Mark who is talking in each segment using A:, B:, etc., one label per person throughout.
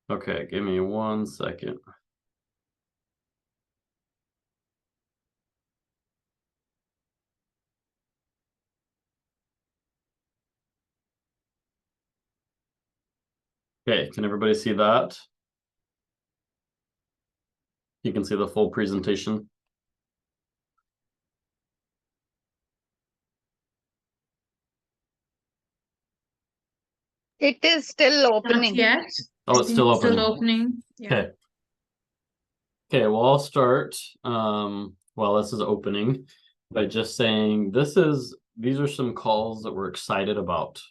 A: Okay, give me 1 second. Okay, can everybody see that? You can see the full presentation.
B: It is still opening.
C: Not yet.
A: Oh, it's still opening.
C: Still opening. Yeah.
A: Okay. Okay, well, I'll start while this is opening by just saying these are some calls that we're excited about.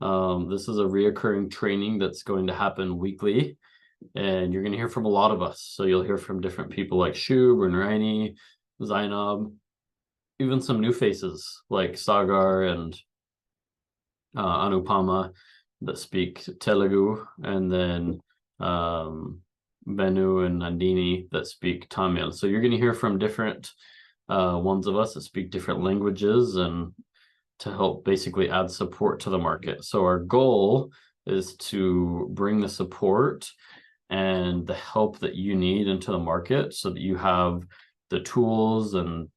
A: This is a reoccurring training that's going to happen weekly, and you're going to hear from a lot of us. So you'll hear from different people like Shub and Raini, Zainab, even some new faces like Sagar and Anupama that speak Telugu, and then Venu and Nandini that speak Tamil. So you're going to hear from different ones of us that speak different languages and to help basically add support to the market. So our goal is to bring the support and the help that you need into the market so that you have the tools and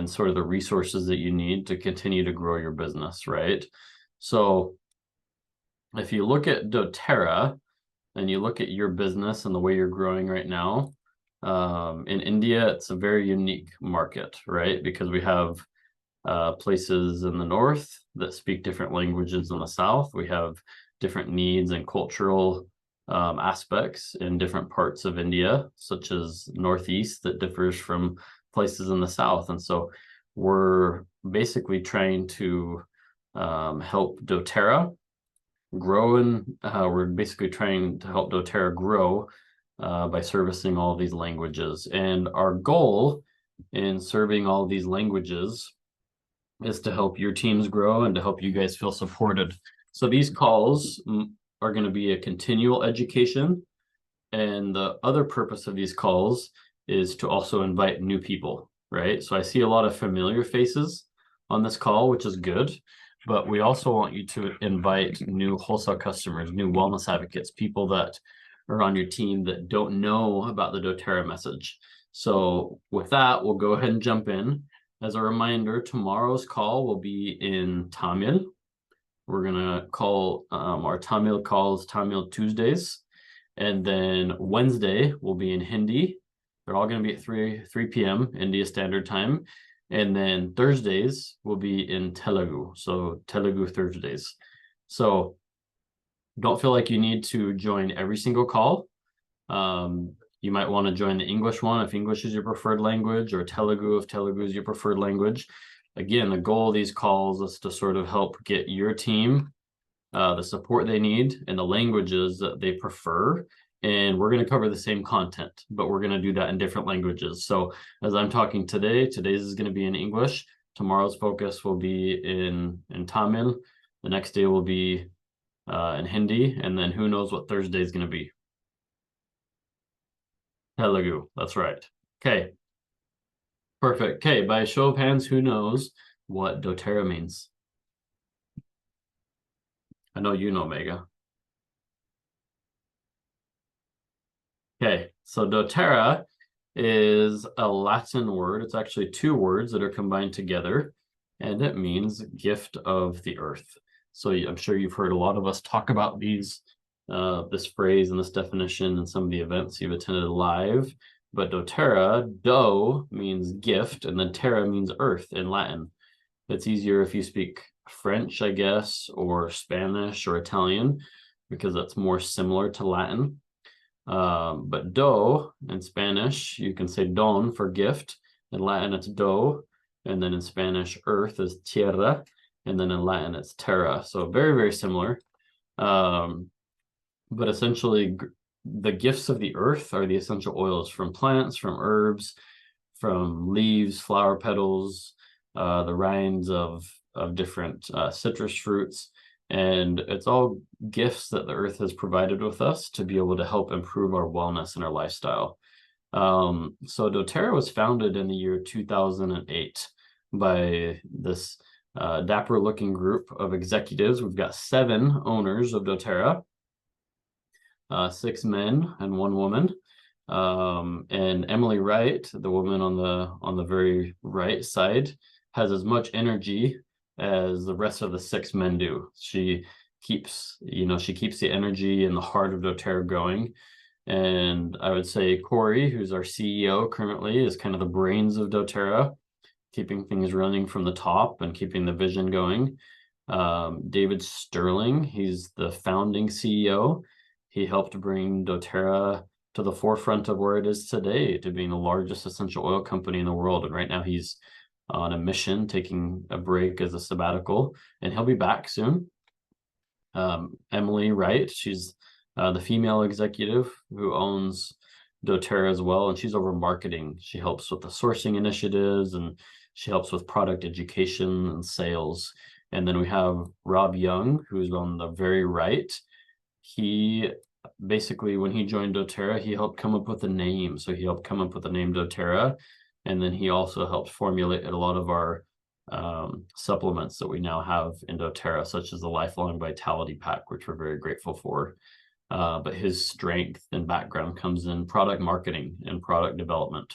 A: sort of the resources that you need to continue to grow your business, right? So if you look at doTERRA and you look at your business and the way you're growing right now, in India, it's a very unique market, right? Because we have places in the north that speak different languages in the south. We have different needs and cultural aspects in different parts of India, such as northeast, that differs from places in the south. And so we're basically trying to help doTERRA grow, and we're basically trying to help doTERRA grow by servicing all these languages. And our goal in serving all these languages is to help your teams grow and to help you guys feel supported. So these calls are going to be a continual education. And the other purpose of these calls is to also invite new people, right? So I see a lot of familiar faces on this call, which is good. But we also want you to invite new wholesale customers, new wellness advocates, people that are on your team that don't know about the doTERRA message. So with that, we'll go ahead and jump in. As a reminder, tomorrow's call will be in Tamil. We're going to call our Tamil calls Tamil Tuesdays. And then Wednesday will be in Hindi. They're all going to be at 3 p.m. India Standard Time. And then Thursdays will be in Telugu. So Telugu Thursdays. So don't feel like you need to join every single call. You might want to join the English one if English is your preferred language, or Telugu if Telugu is your preferred language. Again, the goal of these calls is to sort of help get your team the support they need and the languages that they prefer. And we're going to cover the same content, but we're going to do that in different languages. So as I'm talking today, today's is going to be in English. Tomorrow's focus will be in Tamil. The next day will be in Hindi. And then who knows what Thursday is going to be. Telugu, that's right. Okay. Perfect. Okay, by a show of hands, who knows what doTERRA means? I know you know, Mega. Okay, so doTERRA is a Latin word. It's actually two words that are combined together, and it means gift of the earth. So I'm sure you've heard a lot of us talk about this phrase and this definition in some of the events you've attended live. But doTERRA, do means gift, and then terra means earth in Latin. It's easier if you speak French, I guess, or Spanish or Italian, because that's more similar to Latin. But do in Spanish, you can say don for gift. In Latin, it's do. And then in Spanish, earth is tierra. And then in Latin, it's terra. So very, very similar. But essentially, the gifts of the earth are the essential oils from plants, from herbs, from leaves, flower petals, the rinds of different citrus fruits. And it's all gifts that the earth has provided with us to be able to help improve our wellness and our lifestyle. So doTERRA was founded in the year 2008 by this dapper looking group of executives. We've got 7 owners of doTERRA. 6 men and 1 woman. And Emily Wright, the woman on the very right side, has as much energy as the rest of the 6 men do. She keeps the energy and the heart of doTERRA going. And I would say Corey, who's our CEO currently, is kind of the brains of doTERRA, keeping things running from the top and keeping the vision going. David Sterling, he's the founding CEO. He helped bring doTERRA to the forefront of where it is today, to being the largest essential oil company in the world. And right now he's on a mission, taking a break as a sabbatical, and he'll be back soon. Emily Wright, she's the female executive who owns doTERRA as well, and she's over marketing. She helps with the sourcing initiatives, and she helps with product education and sales. And then we have Rob Young, who's on the very right. He basically, when he joined doTERRA, he helped come up with the name. So he helped come up with the name doTERRA, and then he also helped formulate a lot of our supplements that we now have in doTERRA, such as the Lifelong Vitality Pack, which we're very grateful for. But his strength and background comes in product marketing and product development.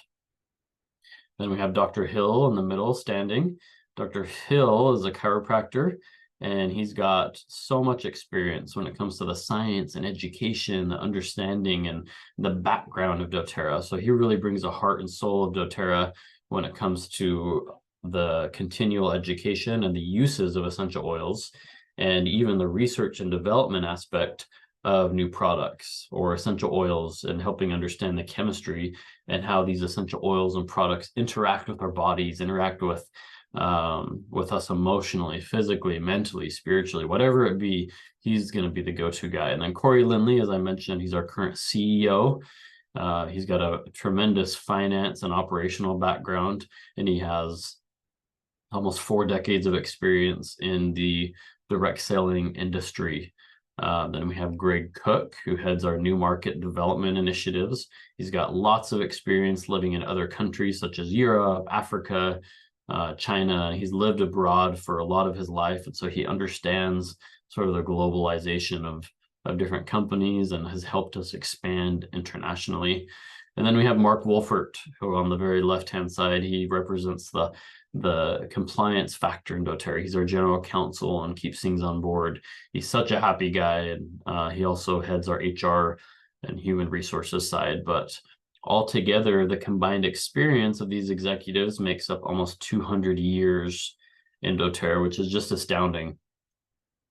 A: Then we have Dr. Hill in the middle standing. Dr. Hill is a chiropractor, and he's got so much experience when it comes to the science and education, the understanding, and the background of doTERRA. So he really brings the heart and soul of doTERRA when it comes to the continual education and the uses of essential oils, and even the research and development aspect of new products or essential oils, and helping understand the chemistry and how these essential oils and products interact with our bodies, interact with us emotionally, physically, mentally, spiritually, whatever it be. He's going to be the go-to guy. And then Corey Lindley, as I mentioned, he's our current CEO. He's got a tremendous finance and operational background, and he has almost 4 decades of experience in the direct selling industry. Then we have Greg Cook, who heads our new market development initiatives. He's got lots of experience living in other countries such as Europe, Africa, China. He's lived abroad for a lot of his life, and so he understands sort of the globalization of different companies and has helped us expand internationally. And then we have Mark Wolfert, who on the very left-hand side, he represents the compliance factor in doTERRA. He's our general counsel and keeps things on board. He's such a happy guy, and he also heads our HR and human resources side. But altogether, the combined experience of these executives makes up almost 200 years in doTERRA, which is just astounding.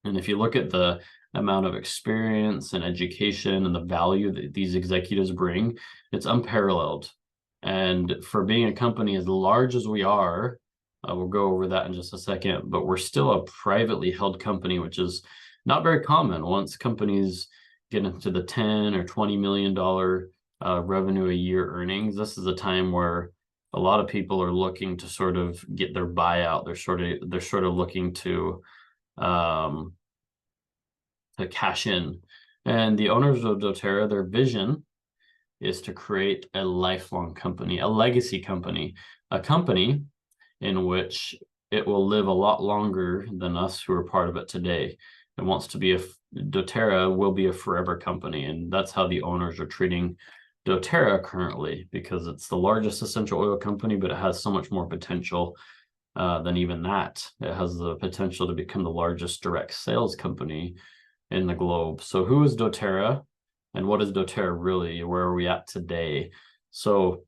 A: And if you look at the amount of experience and education and the value that these executives bring, it's unparalleled. And for being a company as large as we are, we'll go over that in just a second, but we're still a privately held company, which is not very common. Once companies get into the 10 or $20 million revenue a year earnings, this is a time where a lot of people are looking to sort of get their buyout. They're sort of looking to cash in. And the owners of doTERRA, their vision is to create a lifelong company, a legacy company, a company in which it will live a lot longer than us who are part of it today. It wants to be doTERRA will be a forever company. And that's how the owners are treating doTERRA currently, because it's the largest essential oil company, but it has so much more potential than even that. It has the potential to become the largest direct sales company in the globe. So who is doTERRA, and what is doTERRA really? Where are we at today? So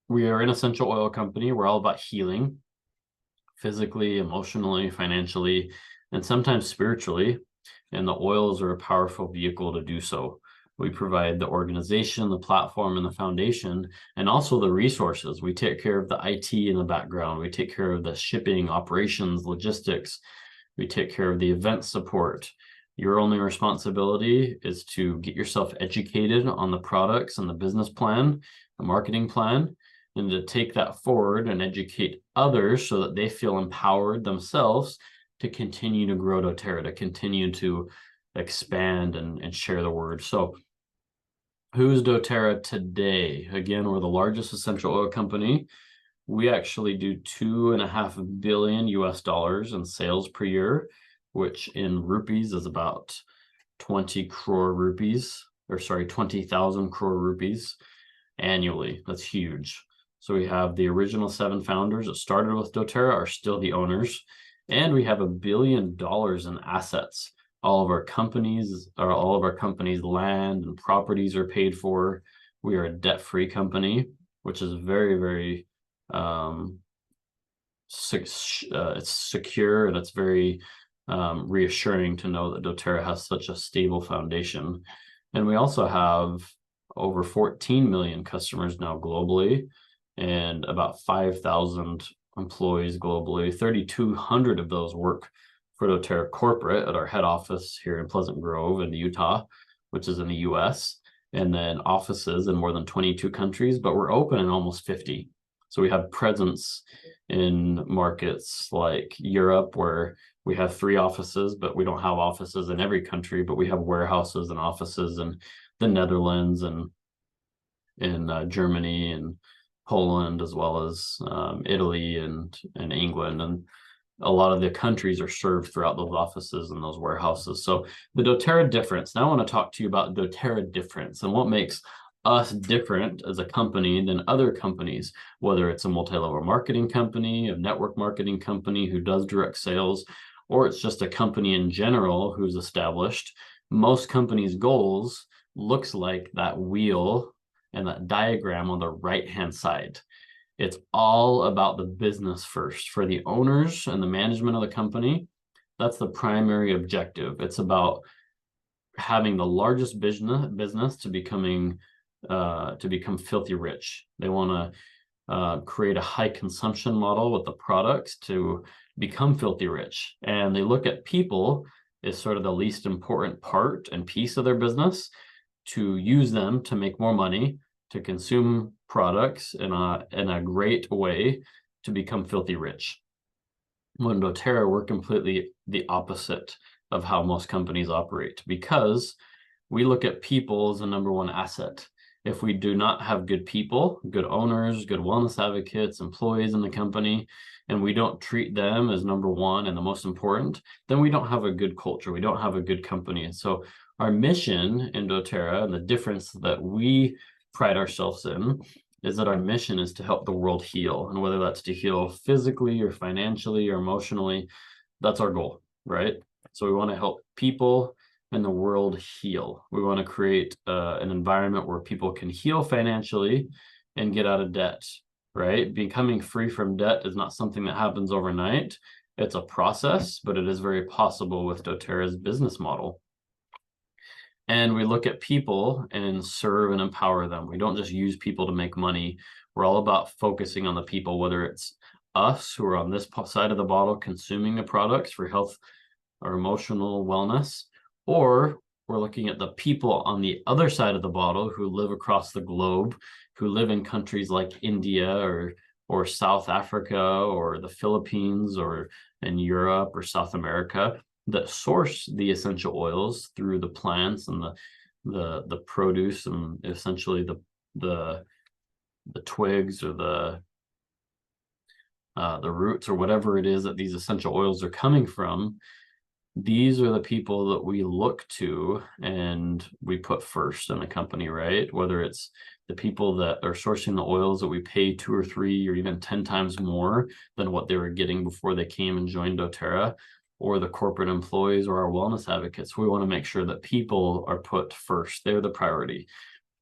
A: we are an essential oil company. We're all about healing, physically, emotionally, financially, and sometimes spiritually. And the oils are a powerful vehicle to do so. We provide the organization, the platform, and the foundation, and also the resources. We take care of the IT in the background. We take care of the shipping, operations, logistics. We take care of the event support. Your only responsibility is to get yourself educated on the products and the business plan, the marketing plan, and to take that forward and educate others so that they feel empowered themselves to continue to grow doTERRA, to continue to expand and share the word. So who's doTERRA today? Again, we're the largest essential oil company. We actually do $2.5 billion in sales per year, which in rupees is about 20 crore rupees. 20,000 crore rupees annually. That's huge. So we have the original 7 founders that started with doTERRA are still the owners, and we have $1 billion in assets. All of our companies, land and properties are paid for. We are a debt-free company, which is very, very it's secure, and it's very reassuring to know that doTERRA has such a stable foundation. And we also have over 14 million customers now globally, and about 5,000 employees globally. 3,200 of those work for doTERRA corporate at our head office here in Pleasant Grove in Utah, which is in the US, and then offices in more than 22 countries, but we're open in almost 50. So we have presence in markets like Europe, where we have 3 offices, but we don't have offices in every country, but we have warehouses and offices in the Netherlands and in Germany and Poland, as well as Italy and England. And a lot of the countries are served throughout those offices and those warehouses. So the doTERRA difference. Now I want to talk to you about doTERRA difference and what makes us different as a company than other companies, whether it's a multi-level marketing company, a network marketing company who does direct sales, or it's just a company in general who's established. Most companies' goals looks like that wheel and that diagram on the right-hand side. It's all about the business first. For the owners and the management of the company, that's the primary objective. It's about having the largest business to become filthy rich. They want to create a high consumption model with the products to become filthy rich. And they look at people as sort of the least important part and piece of their business, to use them to make more money, to consume products in a great way, to become filthy rich. When doTERRA, we're completely the opposite of how most companies operate, because we look at people as the number one asset. If we do not have good people, good owners, good wellness advocates, employees in the company, and we don't treat them as number one and the most important, then we don't have a good culture. We don't have a good company. And so our mission in doTERRA, and the difference that we pride ourselves in, is that our mission is to help the world heal. And whether that's to heal physically or financially or emotionally, that's our goal, right? So we want to help people and the world heal. We want to create an environment where people can heal financially and get out of debt, right? Becoming free from debt is not something that happens overnight. It's a process, but it is very possible with doTERRA's business model. And we look at people and serve and empower them. We don't just use people to make money. We're all about focusing on the people, whether it's us who are on this side of the bottle consuming the products for health or emotional wellness, or we're looking at the people on the other side of the bottle who live across the globe, who live in countries like India or South Africa or the Philippines or in Europe or South America, that source the essential oils through the plants and the produce and essentially the twigs or the roots or whatever it is that these essential oils are coming from. These are the people that we look to and we put first in a company, right? Whether it's the people that are sourcing the oils that we pay 2 or 3 or even 10 times more than what they were getting before they came and joined doTERRA, or the corporate employees or our wellness advocates. We want to make sure that people are put first. They're the priority.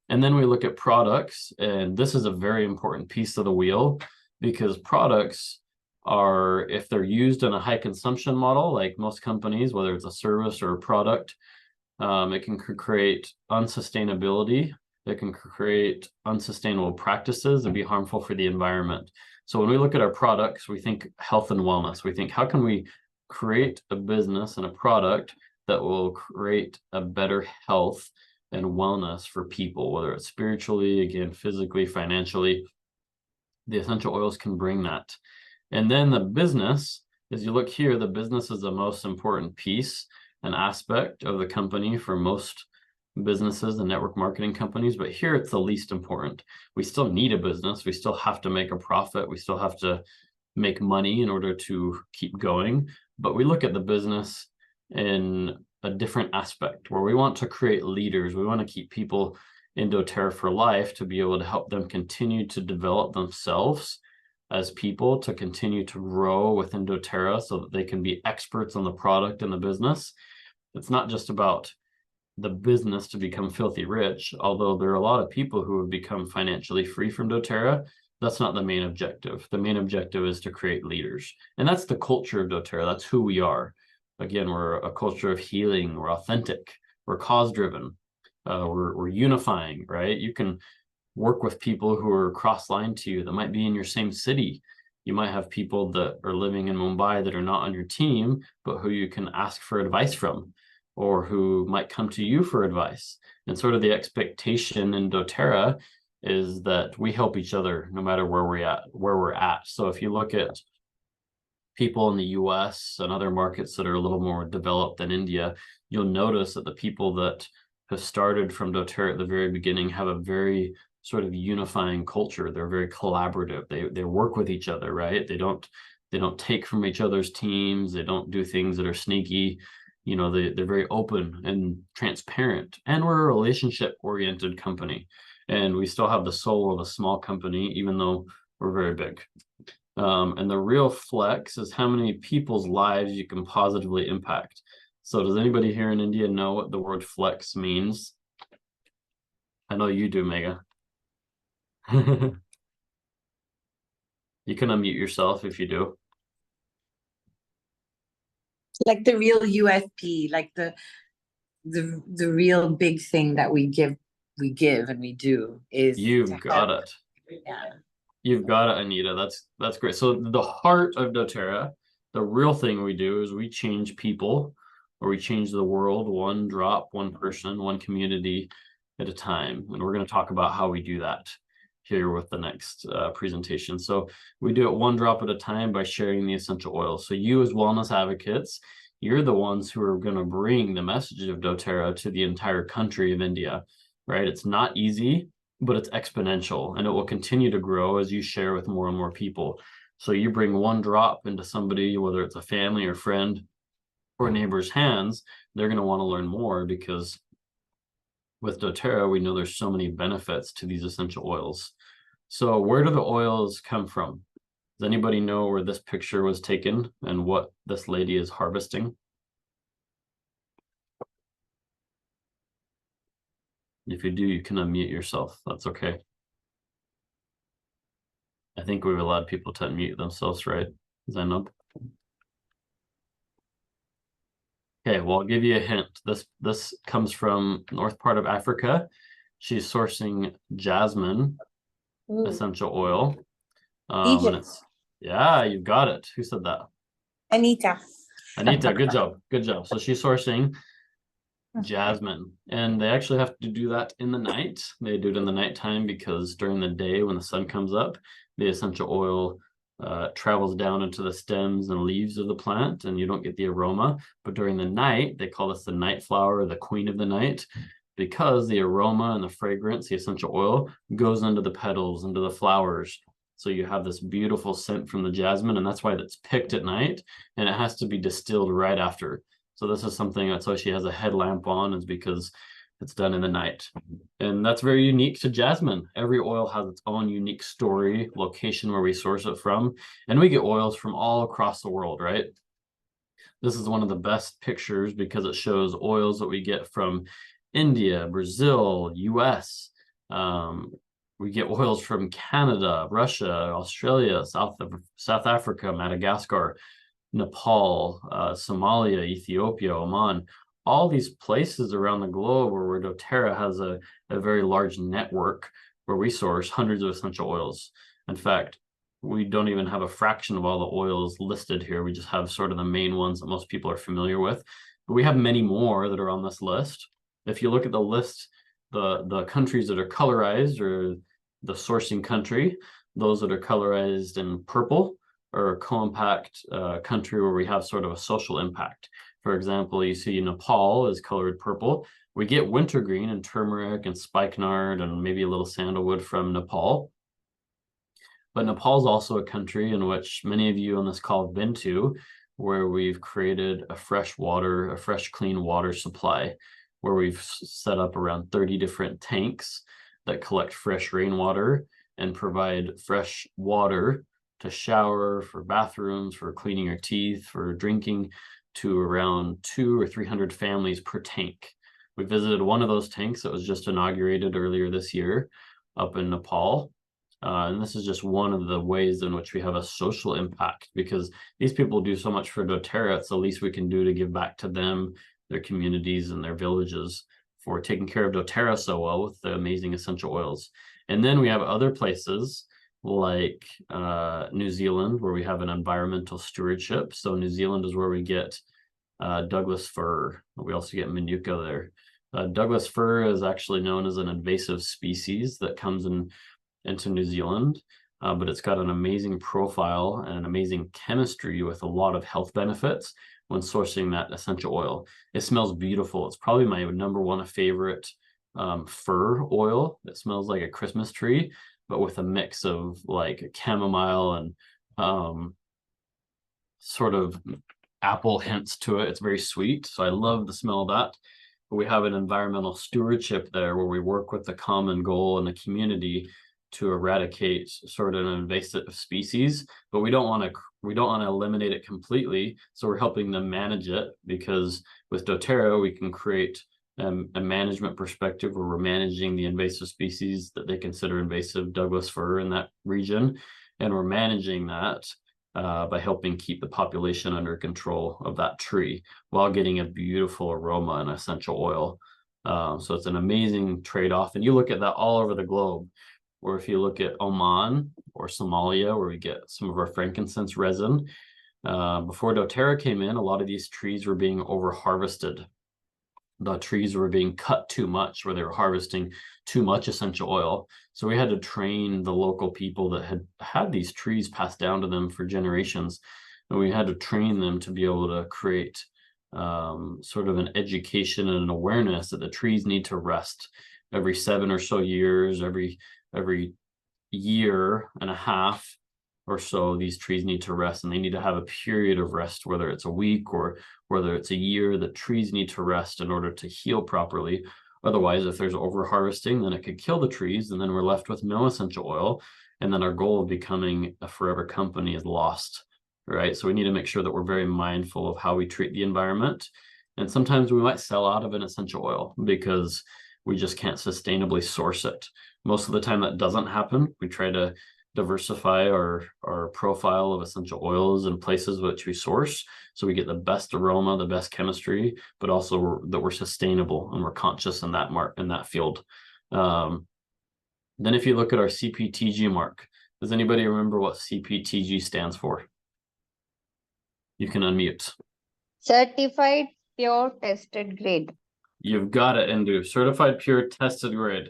A: And then we look at products, and this is a very important piece of the wheel, because products are, if they're used in a high consumption model, like most companies, whether it's a service or a product, it can create unsustainability. It can create unsustainable practices and be harmful for the environment. So when we look at our products, we think health and wellness. We think, how can we create a business and a product that will create a better health and wellness for people, whether it's spiritually, again, physically, financially. The essential oils can bring that. And then the business, as you look here, the business is the most important piece and aspect of the company for most businesses and network marketing companies, but here it's the least important. We still need a business. We still have to make a profit. We still have to make money in order to keep going. But we look at the business in a different aspect where we want to create leaders. We want to keep people in doTERRA for life to be able to help them continue to develop themselves as people, to continue to grow within doTERRA so that they can be experts on the product and the business. It's not just about the business to become filthy rich, although there are a lot of people who have become financially free from doTERRA. That's not the main objective. The main objective is to create leaders. And that's the culture of doTERRA. That's who we are. Again, we're a culture of healing. We're authentic. We're cause-driven. We're unifying, right? You can work with people who are cross-lined to you that might be in your same city. You might have people that are living in Mumbai that are not on your team, but who you can ask for advice from, or who might come to you for advice. And sort of the expectation in doTERRA is that we help each other no matter where we're at. So if you look at people in the US and other markets that are a little more developed than India, you'll notice that the people that have started from doTERRA at the very beginning have a very sort of unifying culture. They're very collaborative. They work with each other, right? They don't take from each other's teams. They don't do things that are sneaky. You know, they're very open and transparent. And we're a relationship-oriented company. And we still have the soul of a small company, even though we're very big. And the real flex is how many people's lives you can positively impact. So does anybody here in India know what the word flex means? I know you do, Mega. You can unmute yourself if you do.
B: Like the real USP, like the real big thing that we give and we do is
A: You've got it.
B: Yeah.
A: You've got it, Anita. That's great. So the heart of doTERRA, the real thing we do is we change people, or we change the world one drop, one person, one community at a time. And we're going to talk about how we do that here with the next presentation. So we do it one drop at a time by sharing the essential oils. So you as wellness advocates, you're the ones who are going to bring the message of doTERRA to the entire country of India, right? It's not easy, but it's exponential, and it will continue to grow as you share with more and more people. So you bring one drop into somebody, whether it's a family or friend or neighbor's hands, they're going to want to learn more, because with doTERRA, we know there's so many benefits to these essential oils. So where do the oils come from? Does anybody know where this picture was taken and what this lady is harvesting? If you do, you can unmute yourself. That's okay. I think we've allowed people to unmute themselves, right, Zainab? Okay, well, I'll give you a hint. This comes from north part of Africa. She's sourcing jasmine essential oil. And it's, yeah, you've got it. Who said that?
B: Anita.
A: Anita, good job. Good job. So she's sourcing jasmine, and they actually have to do that in the night. They do it in the nighttime because during the day when the sun comes up, the essential oil travels down into the stems and leaves of the plant, and you don't get the aroma. But during the night, they call this the night flower, or the queen of the night, because the aroma and the fragrance, the essential oil, goes into the petals, into the flowers. So you have this beautiful scent from the jasmine, and that's why it's picked at night, and it has to be distilled right after. So this is something that's why she has a headlamp on, is because it's done in the night. And that's very unique to jasmine. Every oil has its own unique story, location where we source it from. And we get oils from all across the world, right? This is one of the best pictures because it shows oils that we get from India, Brazil, US. We get oils from Canada, Russia, Australia, South Africa, Madagascar, Nepal, Somalia, Ethiopia, Oman, all these places around the globe where doTERRA has a very large network where we source hundreds of essential oils. In fact, we don't even have a fraction of all the oils listed here. We just have sort of the main ones that most people are familiar with. But we have many more that are on this list. If you look at the list, the countries that are colorized, or the sourcing country, those that are colorized in purple, or a co-impact country where we have sort of a social impact. For example, you see Nepal is colored purple. We get wintergreen and turmeric and spikenard and maybe a little sandalwood from Nepal. But Nepal is also a country in which many of you on this call have been to, where we've created a fresh clean water supply, where we've set up around 30 different tanks that collect fresh rainwater and provide fresh water to shower, for bathrooms, for cleaning your teeth, for drinking, to around 200 or 300 families per tank. We visited one of those tanks that was just inaugurated earlier this year up in Nepal. And this is just one of the ways in which we have a social impact, because these people do so much for doTERRA. It's the least we can do to give back to them, their communities, and their villages for taking care of doTERRA so well with the amazing essential oils. And then we have other places like New Zealand, where we have an environmental stewardship. So New Zealand is where we get Douglas fir. We also get Manuka there. Douglas fir is actually known as an invasive species that comes into New Zealand, but it's got an amazing profile and an amazing chemistry with a lot of health benefits when sourcing that essential oil. It smells beautiful. It's probably my number one favorite fir oil. It smells like a Christmas tree, but with a mix of like chamomile and sort of apple hints to it. It's very sweet, so I love the smell of that. But we have an environmental stewardship there where we work with the common goal in the community to eradicate sort of an invasive species, but we don't want to eliminate it completely. So we're helping them manage it, because with doTERRA we can create a management perspective where we're managing the invasive species that they consider invasive, Douglas fir, in that region, and we're managing that by helping keep the population under control of that tree while getting a beautiful aroma and essential oil. So it's an amazing trade-off, and you look at that all over the globe. Or if you look at Oman or Somalia, where we get some of our frankincense resin, before doTERRA came in, a lot of these trees were being over-harvested. The trees were being cut too much, where they were harvesting too much essential oil. So we had to train the local people that had these trees passed down to them for generations. And we had to train them to be able to create sort of an education and an awareness that the trees need to rest every 7 or so years, every year and a half or so. These trees need to rest, and they need to have a period of rest, whether it's a week or whether it's a year. The trees need to rest in order to heal properly. Otherwise, if there's over harvesting, then it could kill the trees, and then we're left with no essential oil, and then our goal of becoming a forever company is lost, right? So we need to make sure that we're very mindful of how we treat the environment. And sometimes we might sell out of an essential oil because we just can't sustainably source it. Most of the time that doesn't happen. We try to diversify our profile of essential oils and places which we source, so we get the best aroma, the best chemistry, but also that we're sustainable and we're conscious in that field. Then if you look at our CPTG mark, does anybody remember what CPTG stands for? You can unmute.
C: Certified Pure Tested Grade.
A: You've got it, Indu. Certified Pure Tested Grade.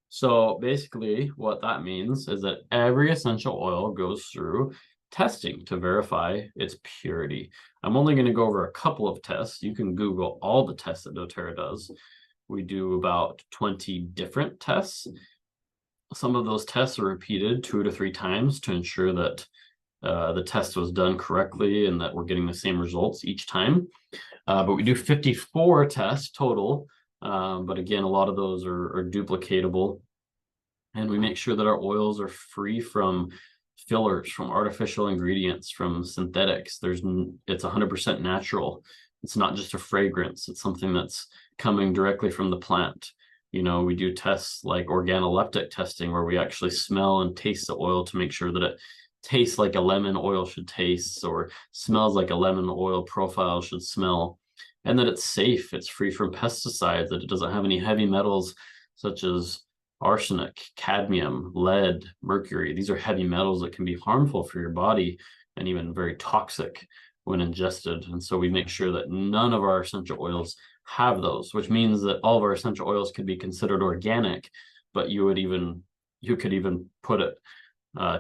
A: So basically what that means is that every essential oil goes through testing to verify its purity. I'm only going to go over a couple of tests. You can Google all the tests that doTERRA does. We do about 20 different tests. Some of those tests are repeated 2 to 3 times to ensure that the test was done correctly and that we're getting the same results each time. But we do 54 tests total. But again, a lot of those are duplicatable, and we make sure that our oils are free from fillers, from artificial ingredients, from synthetics. It's 100% natural. It's not just a fragrance. It's something that's coming directly from the plant. You know, we do tests like organoleptic testing, where we actually smell and taste the oil to make sure that it tastes like a lemon oil should taste, or smells like a lemon oil profile should smell, and that it's safe, it's free from pesticides, that it doesn't have any heavy metals such as arsenic, cadmium, lead, mercury. These are heavy metals that can be harmful for your body and even very toxic when ingested. And so we make sure that none of our essential oils have those, which means that all of our essential oils could be considered organic, but you could even put it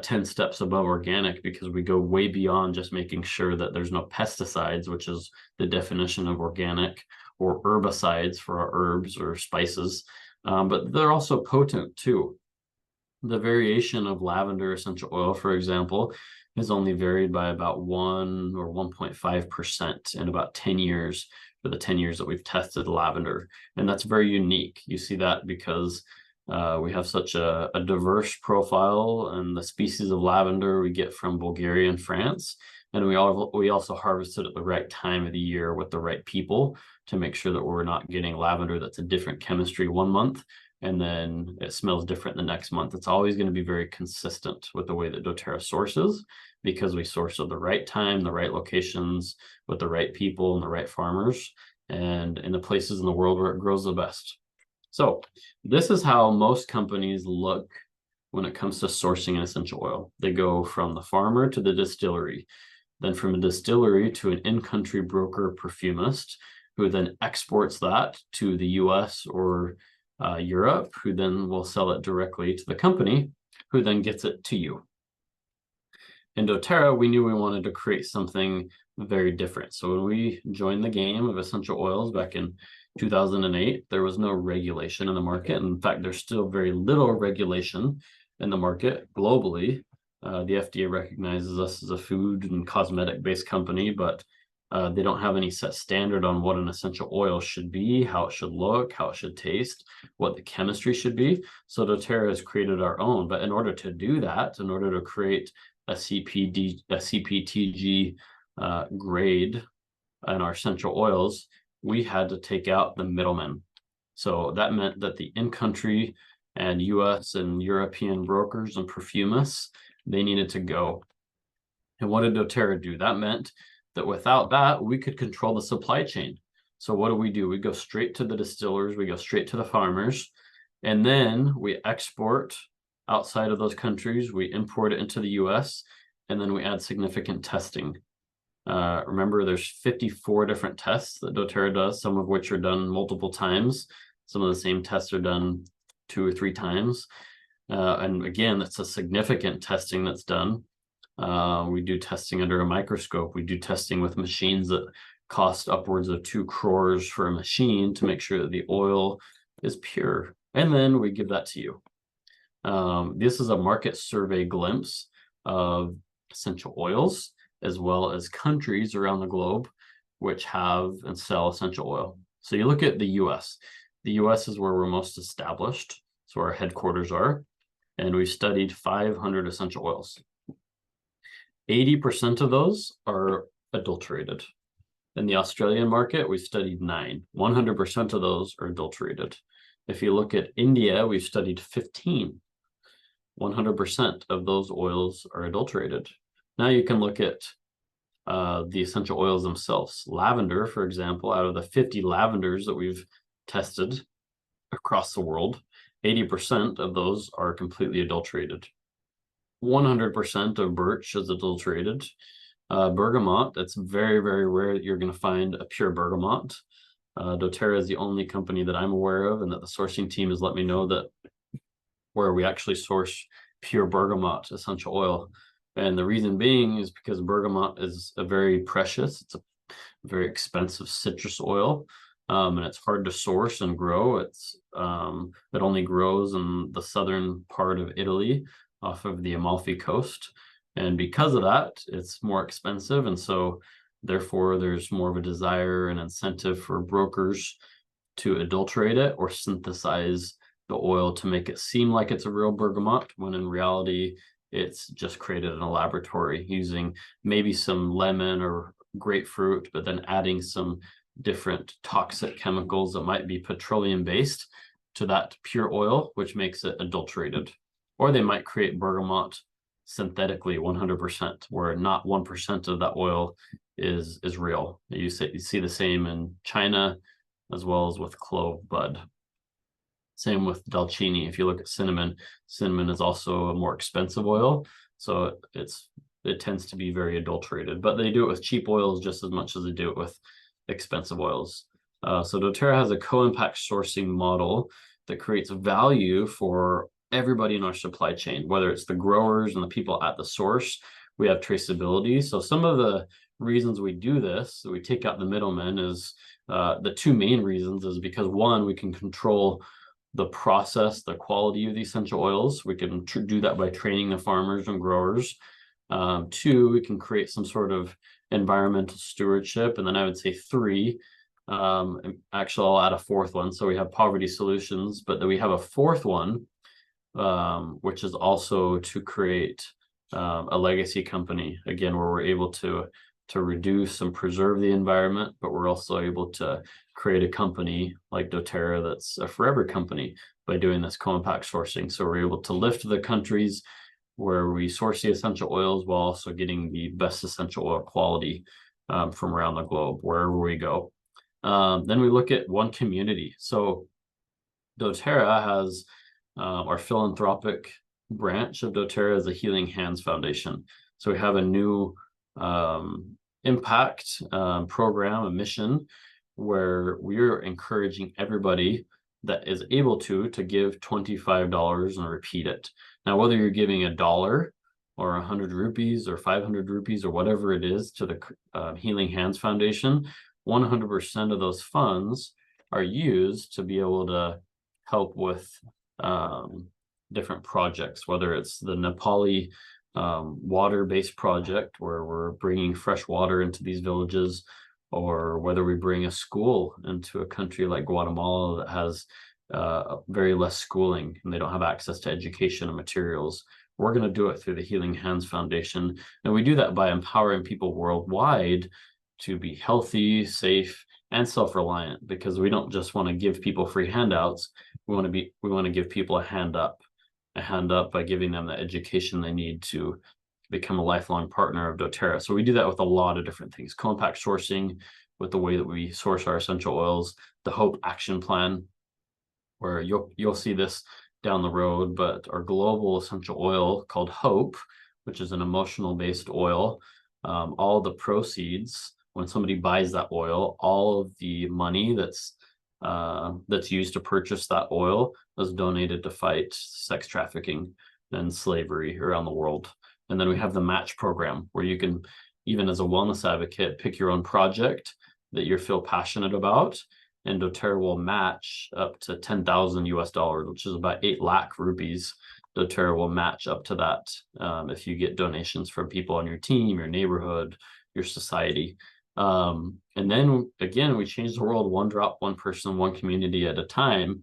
A: 10 steps above organic, because we go way beyond just making sure that there's no pesticides, which is the definition of organic, or herbicides for our herbs or spices, but they're also potent too. the variation of lavender essential oil, for example, has only varied by about 1 or 1.5% in about 10 years for the 10 years that we've tested lavender. And that's very unique. You see that because we have such a diverse profile, and the species of lavender we get from Bulgaria and France. And we also harvest it at the right time of the year with the right people to make sure that we're not getting lavender that's a different chemistry one month and then it smells different the next month. It's always going to be very consistent with the way that doTERRA sources, because we source at the right time, the right locations, with the right people and the right farmers, and in the places in the world where it grows the best. So this is how most companies look when it comes to sourcing an essential oil. They go from the farmer to the distillery, then from a distillery to an in-country broker perfumist, who then exports that to the US or Europe, who then will sell it directly to the company, who then gets it to you. In doTERRA, we knew we wanted to create something very different. So when we joined the game of essential oils back in 2008, there was no regulation in the market. And in fact, there's still very little regulation in the market globally. The FDA recognizes us as a food and cosmetic-based company, but they don't have any set standard on what an essential oil should be, how it should look, how it should taste, what the chemistry should be. So doTERRA has created our own. But in order to do that, in order to create a CPTG grade in our essential oils, we had to take out the middlemen. So that meant that the in-country and US and European brokers and perfumists, they needed to go. And what did doTERRA do? That meant that without that, we could control the supply chain. So what do? We go straight to the distillers, we go straight to the farmers, and then we export outside of those countries, we import it into the US, and then we add significant testing. Remember, there's 54 different tests that doTERRA does, some of which are done multiple times. Some of the same tests are done 2 or 3 times. And again, that's a significant testing that's done. We do testing under a microscope. We do testing with machines that cost upwards of 2 crores for a machine to make sure that the oil is pure. And then we give that to you. This is a market survey glimpse of essential oils, as well as countries around the globe which have and sell essential oil. So you look at the US. The US is where we're most established, so our headquarters are, and we studied 500 essential oils. 80% of those are adulterated. In the Australian market, we studied 9. 100% of those are adulterated. If you look at India, we've studied 15. 100% of those oils are adulterated. Now you can look at the essential oils themselves. Lavender, for example, out of the 50 lavenders that we've tested across the world, 80% of those are completely adulterated. 100% of birch is adulterated. Bergamot, it's very, very rare that you're going to find a pure bergamot. doTERRA is the only company that I'm aware of, and that the sourcing team has let me know that where we actually source pure bergamot essential oil. And the reason being is because bergamot is a very precious, it's a very expensive citrus oil, and it's hard to source and grow. It only grows in the southern part of Italy off of the Amalfi Coast. And because of that, it's more expensive. And so therefore, there's more of a desire and incentive for brokers to adulterate it or synthesize the oil to make it seem like it's a real bergamot, when in reality, it's just created in a laboratory using maybe some lemon or grapefruit, but then adding some different toxic chemicals that might be petroleum-based to that pure oil, which makes it adulterated. Or they might create bergamot synthetically 100%, where not 1% of that oil is real. You see the same in China, as well as with clove bud. Same with dalchini. If you look at cinnamon, cinnamon is also a more expensive oil, so it tends to be very adulterated. But they do it with cheap oils just as much as they do it with expensive oils. So doTERRA has a co-impact sourcing model that creates value for everybody in our supply chain, whether it's the growers and the people at the source. We have traceability. So some of the reasons we do this, we take out the middlemen, is the 2 main reasons is because, 1, we can control the process, the quality of the essential oils. We can do that by training the farmers and growers. 2, we can create some sort of environmental stewardship. And then I would say 3, actually I'll add a 4th one. So we have poverty solutions, but then we have a 4th one, which is also to create a legacy company, again, where we're able to reduce and preserve the environment, but we're also able to create a company like doTERRA that's a forever company by doing this co-impact sourcing. So we're able to lift the countries where we source the essential oils while also getting the best essential oil quality from around the globe, wherever we go. Then we look at one community. So doTERRA has our philanthropic branch of doTERRA is the Healing Hands Foundation. So we have a new impact program, a mission, where we're encouraging everybody that is able to give $25 and repeat it. Now, whether you're giving $1 or 100 rupees or 500 rupees or whatever it is to the Healing Hands Foundation, 100% of those funds are used to be able to help with different projects, whether it's the Nepali water-based project where we're bringing fresh water into these villages, or whether we bring a school into a country like Guatemala that has very less schooling and they don't have access to education and materials. We're going to do it through the Healing Hands Foundation. And we do that by empowering people worldwide to be healthy, safe, and self-reliant, because we don't just want to give people free handouts. We want to give people a hand up by giving them the education they need to become a lifelong partner of doTERRA. So we do that with a lot of different things. Co-impact sourcing, with the way that we source our essential oils, the Hope Action Plan, where you'll see this down the road, but our global essential oil called Hope, which is an emotional based oil, all the proceeds, when somebody buys that oil, all of the money that's used to purchase that oil is donated to fight sex trafficking and slavery around the world. And then we have the match program, where you can, even as a wellness advocate, pick your own project that you feel passionate about, and doTERRA will match up to $10,000 US, which is about 8 lakh rupees. doTERRA will match up to that if you get donations from people on your team, your neighborhood, your society. And then again, we change the world one drop, one person, one community at a time.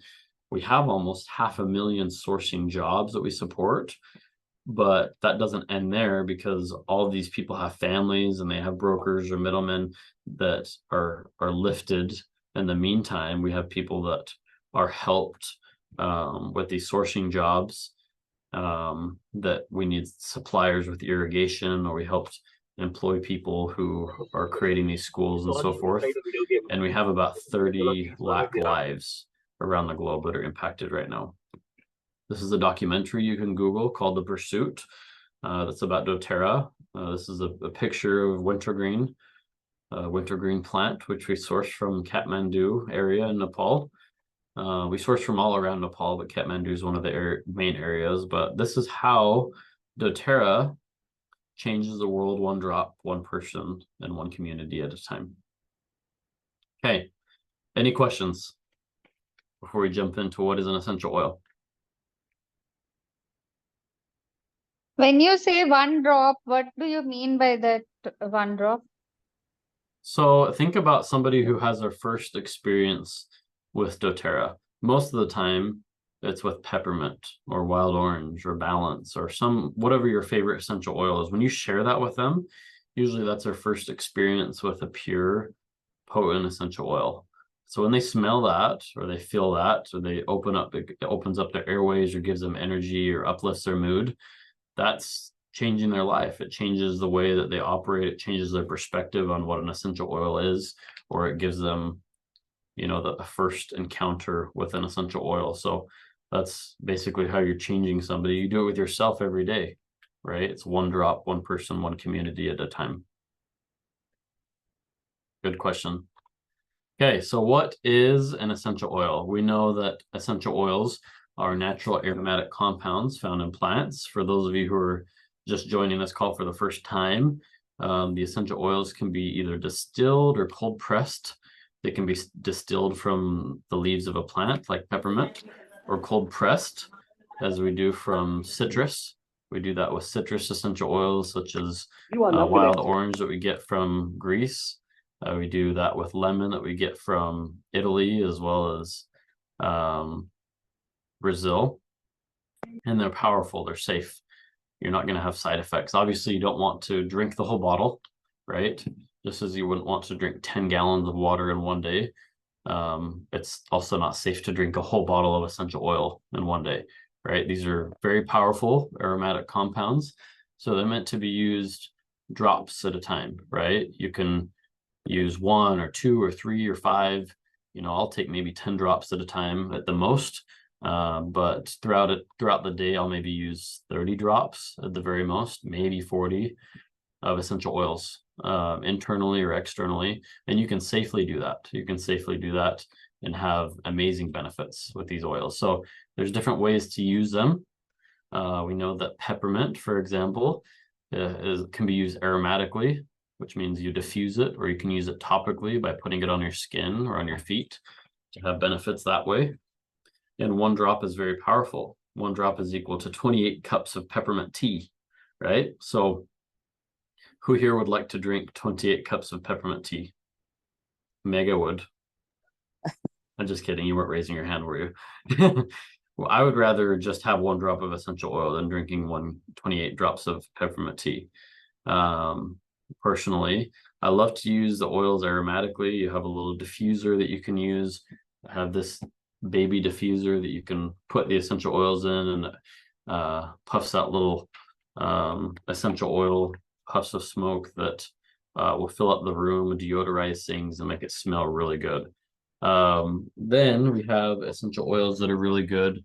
A: We have almost 500,000 sourcing jobs that we support, but that doesn't end there, because all of these people have families and they have brokers or middlemen that are lifted. In the meantime, we have people that are helped with these sourcing jobs, that we need suppliers with irrigation, or we helped employ people who are creating these schools and so forth. And we have about 30 lakh lives around the globe that are impacted right now. This is a documentary you can Google called The Pursuit. That's about doTERRA. This is a picture of wintergreen plant, which we source from Kathmandu area in Nepal. We source from all around Nepal, but Kathmandu is one of the main areas. But this is how doTERRA changes the world one drop, one person, and one community at a time. Okay, any questions before we jump into what is an essential oil?
C: When you say one drop, what do you mean by that one drop?
A: So think about somebody who has their first experience with doTERRA. Most of the time, it's with peppermint or wild orange or balance or whatever your favorite essential oil is. When you share that with them, usually that's their first experience with a pure, potent essential oil. So when they smell that, or they feel that, or it opens up their airways or gives them energy or uplifts their mood, that's changing their life. It changes the way that they operate. It changes their perspective on what an essential oil is, or it gives them, the first encounter with an essential oil. So that's basically how you're changing somebody. You do it with yourself every day, right? It's one drop, one person, one community at a time. Good question. Okay, so what is an essential oil? We know that essential oils are natural aromatic compounds found in plants. For those of you who are just joining this call for the first time, the essential oils can be either distilled or cold pressed. They can be distilled from the leaves of a plant like peppermint, or cold pressed, as we do from citrus. We do that with citrus essential oils such as wild orange that we get from Greece. We do that with lemon that we get from Italy as well as Brazil. And they're powerful, they're safe. You're not going to have side effects. Obviously, you don't want to drink the whole bottle, right? Just as you wouldn't want to drink 10 gallons of water in one day. It's also not safe to drink a whole bottle of essential oil in one day, right? These are very powerful aromatic compounds. So they're meant to be used drops at a time, right? You can use 1 or 2 or 3 or 5. I'll take maybe 10 drops at a time at the most. But throughout the day, I'll maybe use 30 drops at the very most, maybe 40 of essential oils, internally or externally. And you can safely do that. You can safely do that and have amazing benefits with these oils. So there's different ways to use them. We know that peppermint, for example, can be used aromatically, which means you diffuse it, or you can use it topically by putting it on your skin or on your feet to have benefits that way. And 1 drop is very powerful. 1 drop is equal to 28 cups of peppermint tea, right? So who here would like to drink 28 cups of peppermint tea? Mega would. I'm just kidding. You weren't raising your hand, were you? Well, I would rather just have 1 drop of essential oil than drinking 28 drops of peppermint tea. Personally, I love to use the oils aromatically. You have a little diffuser that you can use. I have this baby diffuser that you can put the essential oils in, and puffs out little essential oil puffs of smoke that will fill up the room and deodorize things and make it smell really good. Then we have essential oils that are really good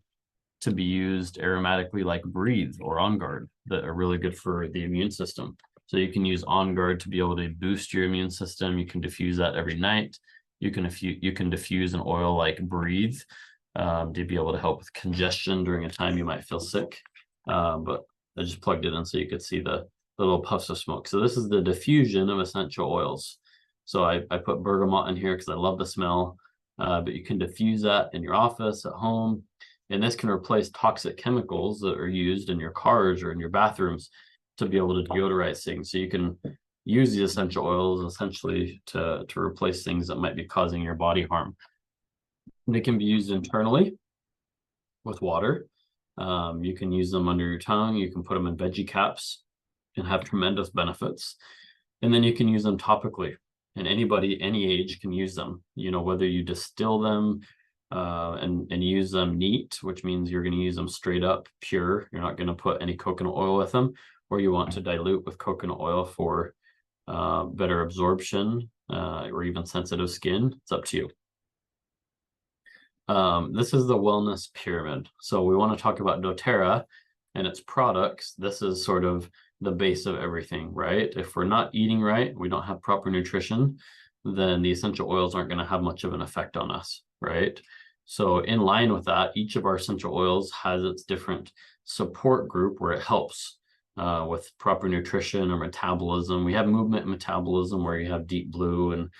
A: to be used aromatically, like Breathe or On Guard, that are really good for the immune system. So you can use On Guard to be able to boost your immune system. You can diffuse that every night. You can diffuse an oil like Breathe to be able to help with congestion during a time you might feel sick. But I just plugged it in so you could see the little puffs of smoke. So this is the diffusion of essential oils. So I put bergamot in here because I love the smell, but you can diffuse that in your office, at home. And this can replace toxic chemicals that are used in your cars or in your bathrooms to be able to deodorize things. So you can use the essential oils essentially to replace things that might be causing your body harm. They can be used internally with water. You can use them under your tongue. You can put them in veggie caps and have tremendous benefits. And then you can use them topically. And anybody, any age, can use them. Whether you distill them and use them neat, which means you're going to use them straight up pure. You're not going to put any coconut oil with them, or you want to dilute with coconut oil for better absorption or even sensitive skin. It's up to you. This is the wellness pyramid. So we want to talk about doTERRA and its products. This is sort of the base of everything, right? If we're not eating right, we don't have proper nutrition, then the essential oils aren't going to have much of an effect on us, right? So in line with that, each of our essential oils has its different support group where it helps with proper nutrition or metabolism. We have movement and metabolism where you have Deep Blue and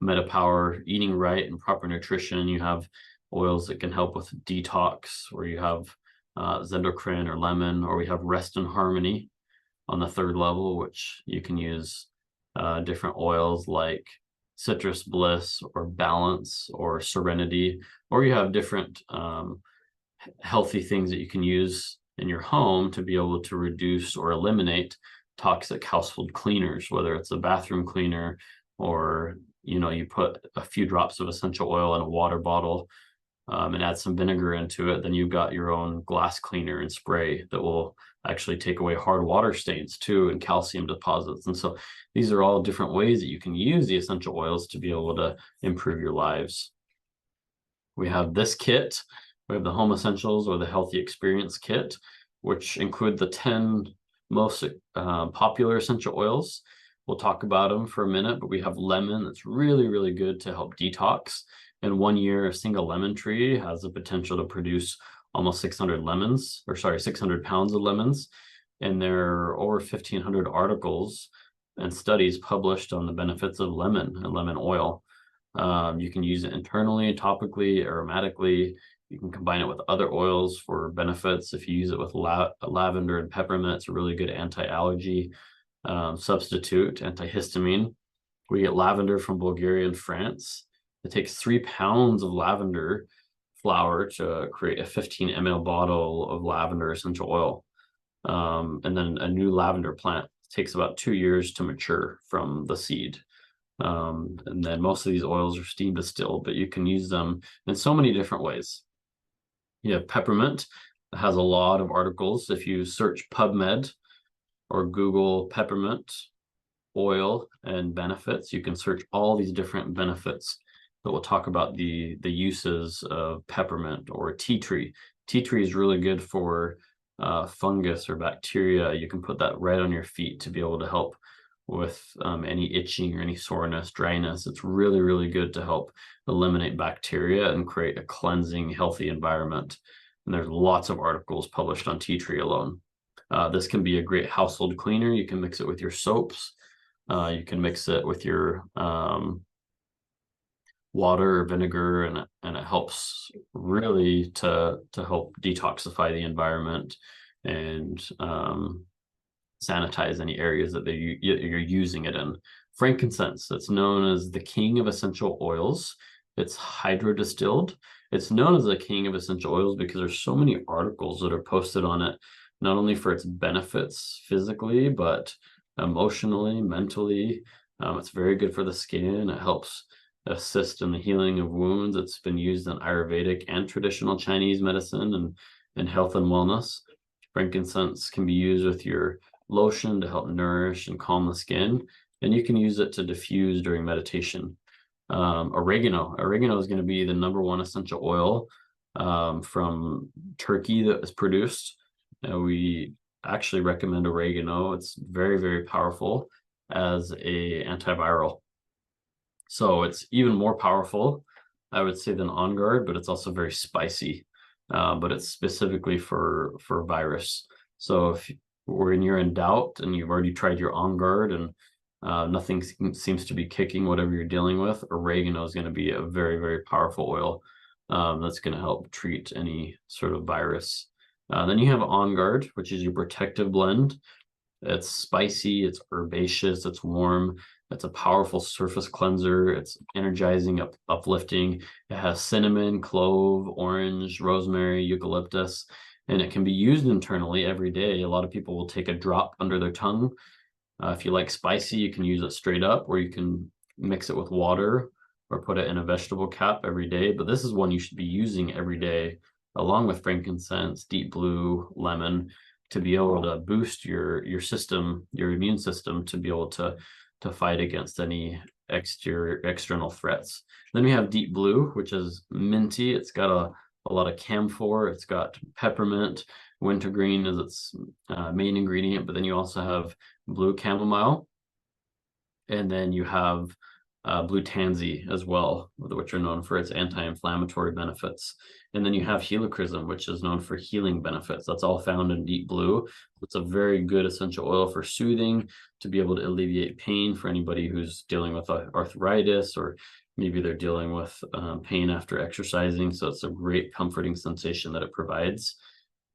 A: MetaPower, eating right and proper nutrition. You have oils that can help with detox, where you have Zendocrine or lemon, or we have Rest and Harmony on the 3rd level, which you can use different oils like Citrus Bliss or Balance or Serenity, or you have different healthy things that you can use in your home to be able to reduce or eliminate toxic household cleaners, whether it's a bathroom cleaner or you put a few drops of essential oil in a water bottle and add some vinegar into it, then you've got your own glass cleaner and spray that will actually take away hard water stains too, and calcium deposits. And so these are all different ways that you can use the essential oils to be able to improve your lives. We have this kit. We have the Home Essentials or the Healthy Experience Kit, which include the 10 most popular essential oils. We'll talk about them for a minute, but we have lemon that's really, really good to help detox. In 1 year, a single lemon tree has the potential to produce almost 600 pounds of lemons. And there are over 1,500 articles and studies published on the benefits of lemon and lemon oil. You can use it internally, topically, aromatically. You can combine it with other oils for benefits. If you use it with lavender and peppermint, it's a really good anti-allergy substitute, antihistamine. We get lavender from Bulgaria and France. It takes 3 pounds of lavender flower to create a 15 ml bottle of lavender essential oil. And then a new lavender plant takes about 2 years to mature from the seed. And then most of these oils are steam distilled, but you can use them in so many different ways. You have peppermint that has a lot of articles. If you search PubMed or Google peppermint oil and benefits, you can search all these different benefits that will talk about the uses of peppermint or tea tree. Tea tree is really good for fungus or bacteria. You can put that right on your feet to be able to help with any itching or any soreness, dryness. It's really, really good to help eliminate bacteria and create a cleansing, healthy environment. And there's lots of articles published on tea tree alone. This can be a great household cleaner. You can mix it with your soaps. You can mix it with your water or vinegar, and it helps really to help detoxify the environment and sanitize any areas that you're using it in. Frankincense, it's known as the king of essential oils. It's hydrodistilled. It's known as the king of essential oils because there's so many articles that are posted on it, not only for its benefits physically, but emotionally, mentally. It's very good for the skin. It helps assist in the healing of wounds. It's been used in Ayurvedic and traditional Chinese medicine and health and wellness. Frankincense can be used with your lotion to help nourish and calm the skin, and you can use it to diffuse during meditation. Oregano is going to be the #1 essential oil from Turkey that is produced. We actually recommend oregano. It's very, very powerful as a antiviral. So it's even more powerful, I would say, than On Guard, but it's also very spicy. But it's specifically for virus. So when you're in doubt and you've already tried your On Guard and nothing seems to be kicking whatever you're dealing with, oregano is going to be a very, very powerful oil that's going to help treat any sort of virus. Then you have On Guard, which is your protective blend. It's spicy, it's herbaceous, it's warm. It's a powerful surface cleanser. It's energizing, uplifting. It has cinnamon, clove, orange, rosemary, eucalyptus, and it can be used internally every day. A lot of people will take a drop under their tongue. If you like spicy, you can use it straight up, or you can mix it with water or put it in a vegetable cap every day. But this is one you should be using every day, along with frankincense, deep blue, lemon, to be able to boost your system, your immune system, to be able to fight against any external threats. Then we have deep blue, which is minty. It's got a lot of camphor. It's got peppermint. Wintergreen is its main ingredient, but then you also have blue chamomile, and then you have blue tansy as well, which are known for its anti-inflammatory benefits. And then you have helichrysum, which is known for healing benefits. That's all found in deep blue. It's a very good essential oil for soothing, to be able to alleviate pain for anybody who's dealing with arthritis, or maybe they're dealing with pain after exercising. So it's a great comforting sensation that it provides.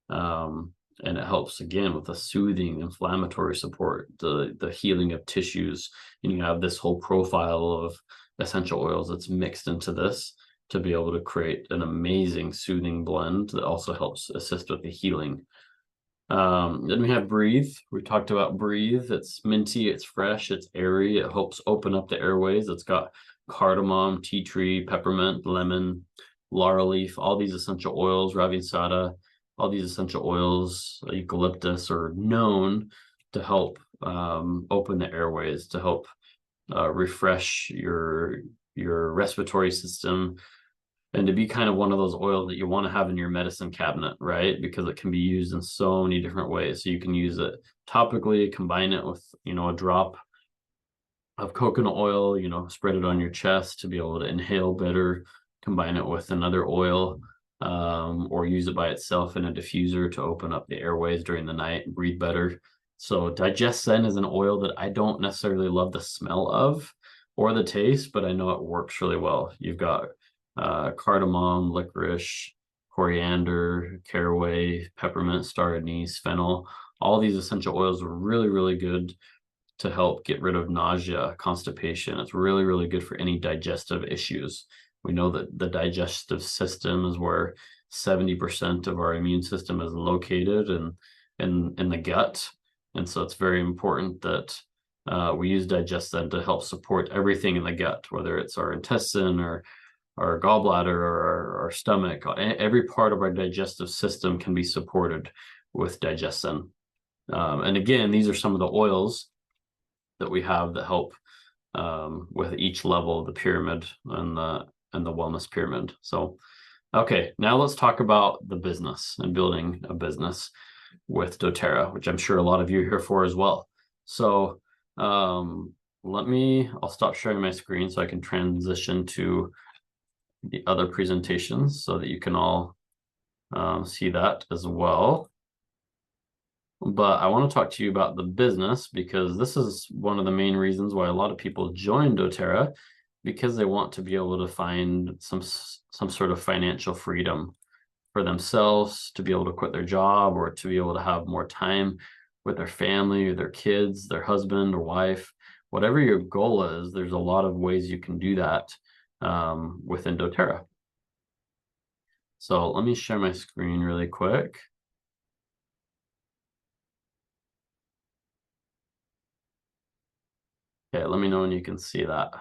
A: And it helps, again, with the soothing, inflammatory support, the healing of tissues. And you have this whole profile of essential oils that's mixed into this to be able to create an amazing soothing blend that also helps assist with the healing. Then we have Breathe. We talked about Breathe. It's minty, it's fresh, it's airy. It helps open up the airways. It's got cardamom, tea tree, peppermint, lemon, laurel leaf, all these essential oils, ravinsada. All these essential oils, eucalyptus, are known to help open the airways, to help refresh your respiratory system, and to be kind of one of those oils that you want to have in your medicine cabinet, right? Because it can be used in so many different ways. So you can use it topically, combine it with, a drop of coconut oil, spread it on your chest to be able to inhale better, combine it with another oil, or use it by itself in a diffuser to open up the airways during the night and breathe better. So DigestZen is an oil that I don't necessarily love the smell of or the taste, but I know it works really well. You've got cardamom, licorice, coriander, caraway, peppermint, star anise, fennel. All these essential oils are really, really good to help get rid of nausea, constipation. It's really, really good for any digestive issues. We know that the digestive system is where 70% of our immune system is located and in the gut. And so it's very important that we use Digestin to help support everything in the gut, whether it's our intestine or our gallbladder or our stomach. Every part of our digestive system can be supported with Digestin. And again, these are some of the oils that we have that help with each level of the pyramid and the wellness pyramid. So, okay, now let's talk about the business and building a business with doTERRA, which I'm sure a lot of you are here for as well. So I'll stop sharing my screen so I can transition to the other presentations so that you can all see that as well. But I want to talk to you about the business, because this is one of the main reasons why a lot of people join doTERRA, because they want to be able to find some sort of financial freedom for themselves, to be able to quit their job, or to be able to have more time with their family or their kids, their husband or wife. Whatever your goal is, there's a lot of ways you can do that within doTERRA. So let me share my screen really quick. Okay, let me know when you can see that.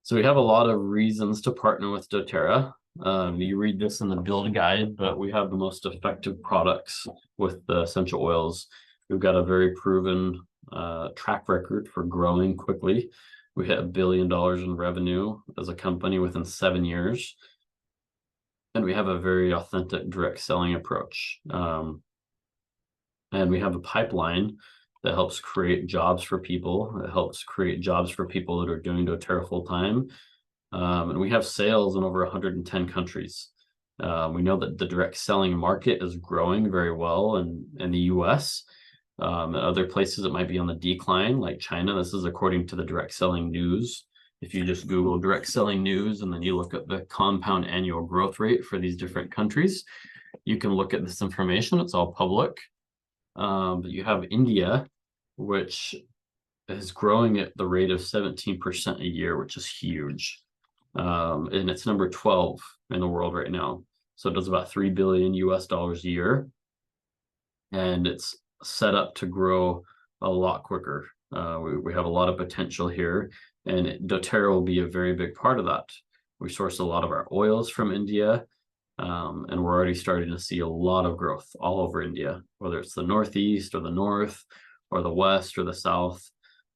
A: So we have a lot of reasons to partner with doTERRA. You read this in the build guide, but we have the most effective products with the essential oils. We've got a very proven track record for growing quickly. We hit $1 billion in revenue as a company within 7 years. And we have a very authentic direct selling approach. And we have a pipeline that helps create jobs for people. It helps create jobs for people that are doing doTERRA full time. And we have sales in over 110 countries. We know that the direct selling market is growing very well in the US. Other places it might be on the decline, like China. This is according to the direct selling news. If you just Google direct selling news and then you look at the compound annual growth rate for these different countries, you can look at this information. It's all public. But you have India, which is growing at the rate of 17% a year, which is huge. And it's number 12 in the world right now. So it does about $3 billion a year. And it's set up to grow a lot quicker. We have a lot of potential here, and doTERRA will be a very big part of that. We source a lot of our oils from India. And we're already starting to see a lot of growth all over India, whether it's the Northeast or the North or the West or the South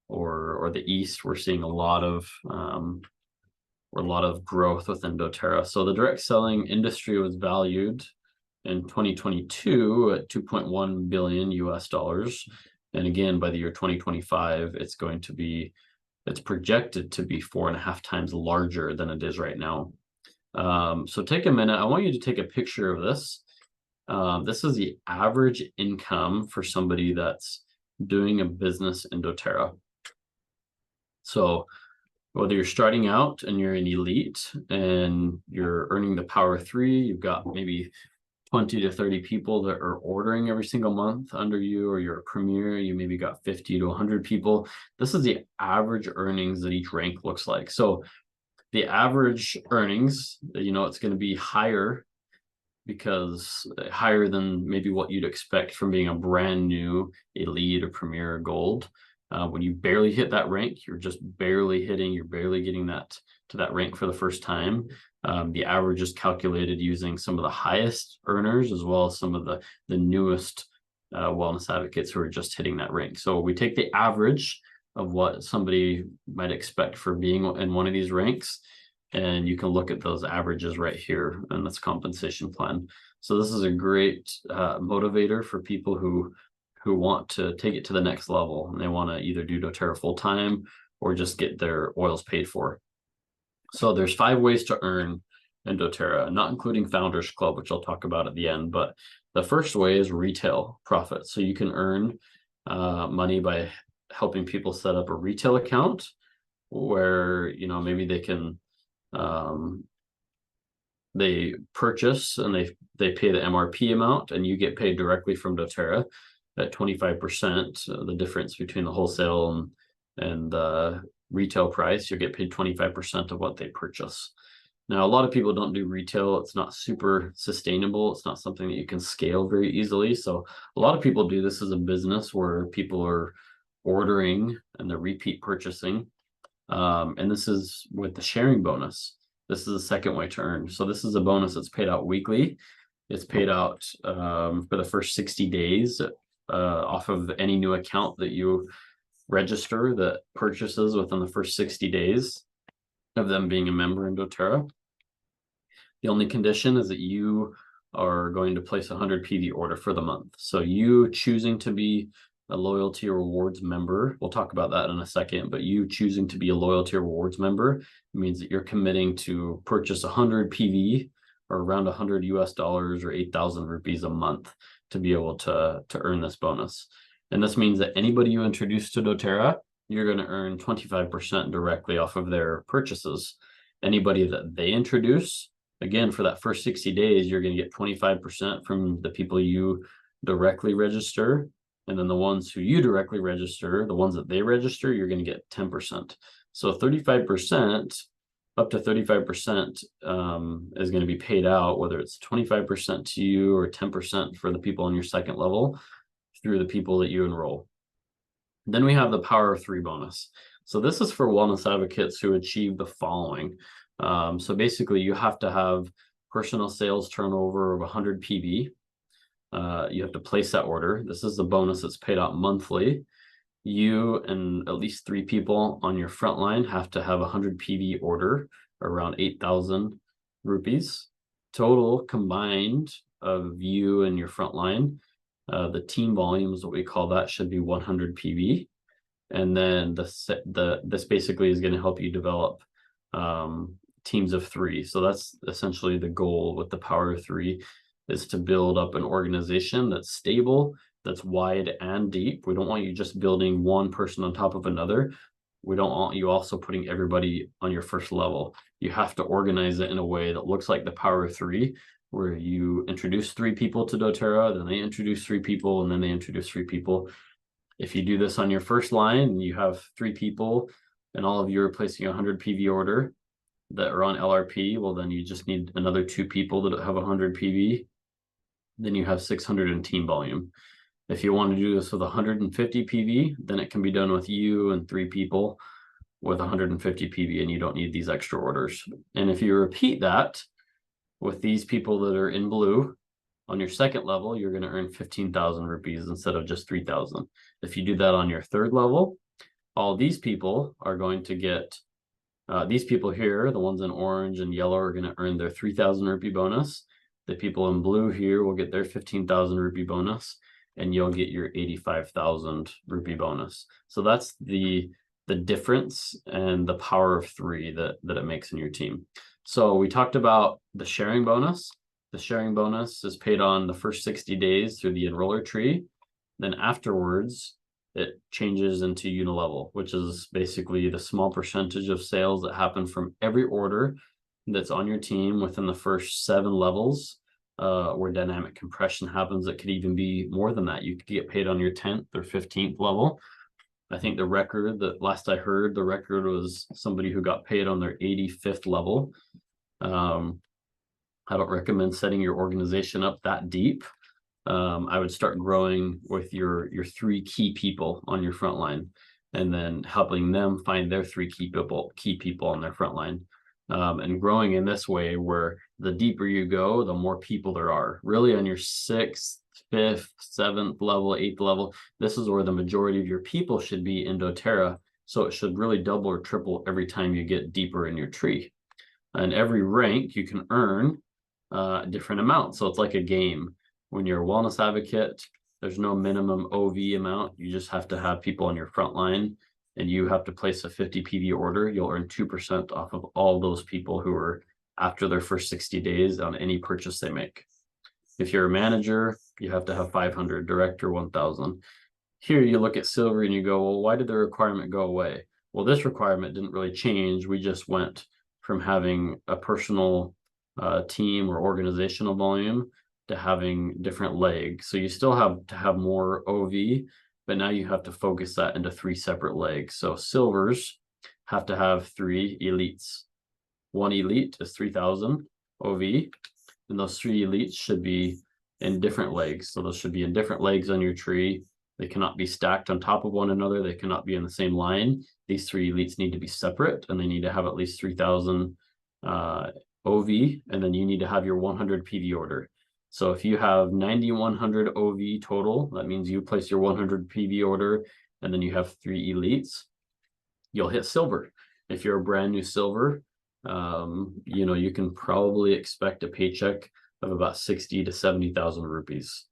A: or the East. We're seeing a lot of growth within doTERRA. So the direct selling industry was valued in 2022 at $2.1 billion. And again, by the year 2025, it's projected to be 4.5 times larger than it is right now. So take a minute. I want you to take a picture of this. This is the average income for somebody that's doing a business in doTERRA. So whether you're starting out and you're an elite and you're earning the power 3, you've got maybe 20 to 30 people that are ordering every single month under you, or you're a premier, you maybe got 50 to 100 people. This is the average earnings that each rank looks like. So the average earnings, it's going to be higher, because higher than maybe what you'd expect from being a brand new elite or premier or gold. When you barely hit that rank, you're barely getting that to that rank for the first time. The average is calculated using some of the highest earners as well as some of the newest wellness advocates who are just hitting that rank. So we take the average of what somebody might expect for being in one of these ranks, and you can look at those averages right here in this compensation plan. So this is a great motivator for people who want to take it to the next level, and they want to either do doTERRA full time or just get their oils paid for. So there's 5 ways to earn in doTERRA, not including Founders Club, which I'll talk about at the end. But the first way is retail profit. So you can earn money by helping people set up a retail account where, maybe they can they purchase and they pay the MRP amount, and you get paid directly from doTERRA at 25%, the difference between the wholesale and the retail price. You'll get paid 25% of what they purchase. Now, a lot of people don't do retail. It's not super sustainable. It's not something that you can scale very easily. So a lot of people do this as a business where people are ordering and they're repeat purchasing. And this is with the sharing bonus. This is the second way to earn. So this is a bonus that's paid out weekly. It's paid out for the first 60 days off of any new account that you register that purchases within the first 60 days of them being a member in doTERRA. The only condition is that you are going to place a 100 PV order for the month. So you choosing to be a loyalty or rewards member, we'll talk about that in a second, but you choosing to be a loyalty or rewards member means that you're committing to purchase 100 PV or around 100 US dollars or 8,000 rupees a month to be able to earn this bonus. And this means that anybody you introduce to doTERRA, you're going to earn 25% directly off of their purchases. Anybody that they introduce, again, for that first 60 days, you're going to get 25% from the people you directly register. And then the ones who you directly register, the ones that they register, you're going to get 10%. So 35%, up to 35% is going to be paid out, whether it's 25% to you or 10% for the people on your second level through the people that you enroll. Then we have the Power of 3 bonus. So this is for wellness advocates who achieve the following. So basically, you have to have personal sales turnover of 100 PV. You have to place that order. This is the bonus that's paid out monthly. You and at least 3 people on your front line have to have 100 PV order, around 8,000 rupees. Total combined of you and your front line. The team volume is what we call that, should be 100 PV. And then this basically is going to help you develop teams of 3. So that's essentially the goal with the Power of 3, is to build up an organization that's stable, that's wide and deep. We don't want you just building one person on top of another. We don't want you also putting everybody on your first level. You have to organize it in a way that looks like the Power of 3, where you introduce 3 people to doTERRA, then they introduce 3 people, and then they introduce 3 people. If you do this on your first line, you have 3 people, and all of you are placing a 100 PV order that are on LRP, well, then you just need another 2 people that have 100 PV. Then you have 600 in team volume. If you want to do this with 150 PV, then it can be done with you and 3 people with 150 PV, and you don't need these extra orders. And if you repeat that with these people that are in blue on your second level, you're going to earn 15,000 rupees instead of just 3,000. If you do that on your third level, all these people are going to get, these people here, the ones in orange and yellow, are going to earn their 3,000 rupee bonus. The people in blue here will get their 15,000 rupee bonus, and you'll get your 85,000 rupee bonus. So that's the difference and the Power of 3 that it makes in your team. So we talked about the sharing bonus. The sharing bonus is paid on the first 60 days through the enroller tree. Then afterwards, it changes into unilevel, which is basically the small percentage of sales that happen from every order that's on your team within the first 7 levels, where dynamic compression happens. It could even be more than that. You could get paid on your 10th or 15th level. I think the record, that last I heard, the record was somebody who got paid on their 85th level. I don't recommend setting your organization up that deep. I would start growing with your 3 key people on your front line, and then helping them find their 3 key people on their front line. And growing in this way, where the deeper you go, the more people there are. Really on your 6th, 5th, 7th level, 8th level, this is where the majority of your people should be in doTERRA. So it should really double or triple every time you get deeper in your tree. And every rank you can earn a different amount. So it's like a game. When you're a wellness advocate, there's no minimum OV amount. You just have to have people on your front line, and you have to place a 50 PV order. You'll earn 2% off of all those people who are after their first 60 days on any purchase they make. If you're a manager, you have to have 500, director 1,000. Here you look at silver and you go, well, why did the requirement go away? Well, this requirement didn't really change. We just went from having a personal team or organizational volume to having different legs. So you still have to have more OV, but now you have to focus that into 3 separate legs. So silvers have to have 3 elites. 1 elite is 3,000 OV, and those 3 elites should be in different legs. So those should be in different legs on your tree. They cannot be stacked on top of one another. They cannot be in the same line. These 3 elites need to be separate, and they need to have at least 3,000 OV, and then you need to have your 100 PV order. So if you have 9,100 OV total, that means you place your 100 PV order, and then you have 3 elites, you'll hit silver. If you're a brand new silver, you know, you can probably expect a paycheck of about 60 to 70,000 rupees,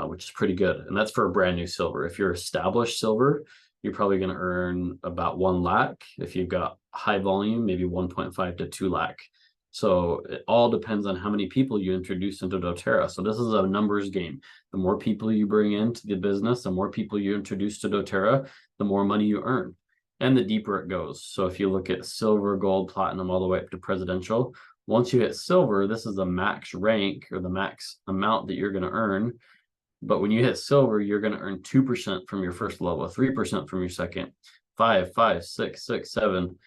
A: which is pretty good. And that's for a brand new silver. If you're established silver, you're probably going to earn about 1 lakh. If you've got high volume, maybe 1.5 to 2 lakh. So it all depends on how many people you introduce into doTERRA. So this is a numbers game. The more people you bring into the business, the more people you introduce to doTERRA, the more money you earn, and the deeper it goes. So if you look at silver, gold, platinum, all the way up to presidential, once you hit silver, this is the max rank or the max amount that you're going to earn. But when you hit silver, you're going to earn 2% from your first level, 3% from your second, 5, 5, 6, 6, 7.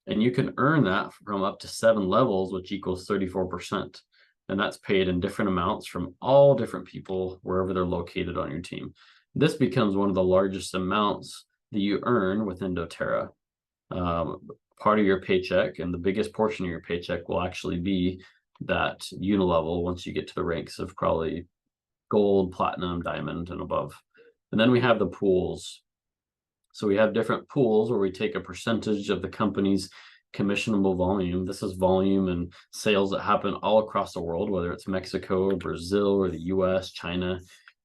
A: And you can earn that from up to 7 levels, which equals 34%. And that's paid in different amounts from all different people, wherever they're located on your team. This becomes one of the largest amounts that you earn within doTERRA. Part of your paycheck, and the biggest portion of your paycheck, will actually be that unilevel once you get to the ranks of probably gold, platinum, diamond, and above. And then we have the pools. So we have different pools where we take a percentage of the company's commissionable volume. This is volume and sales that happen all across the world, whether it's Mexico, Brazil, or the US, China,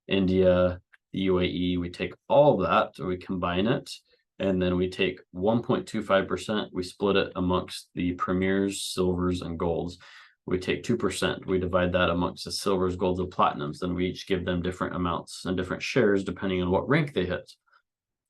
A: India, the UAE. We take all of that, we combine it, and then we take 1.25%, we split it amongst the premiers, silvers, and golds. We take 2%, we divide that amongst the silvers, golds, and platinums, and we each give them different amounts and different shares depending on what rank they hit.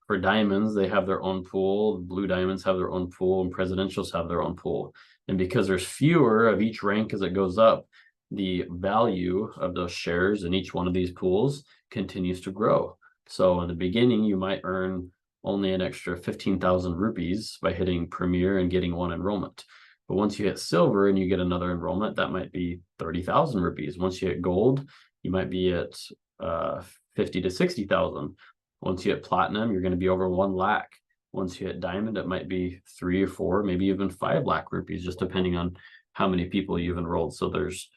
A: For diamonds, they have their own pool, blue diamonds have their own pool, and presidentials have their own pool. And because there's fewer of each rank as it goes up, the value of those shares in each one of these pools continues to grow. So in the beginning, you might earn only an extra 15,000 rupees by hitting premier and getting 1 enrollment. But once you hit silver and you get another enrollment, that might be 30,000 rupees. Once you hit gold, you might be at 50 to 60,000. Once you hit platinum, you're going to be over 1 lakh. Once you hit diamond, it might be 3 or 4, maybe even 5 lakh rupees, just depending on how many people you've enrolled. So there's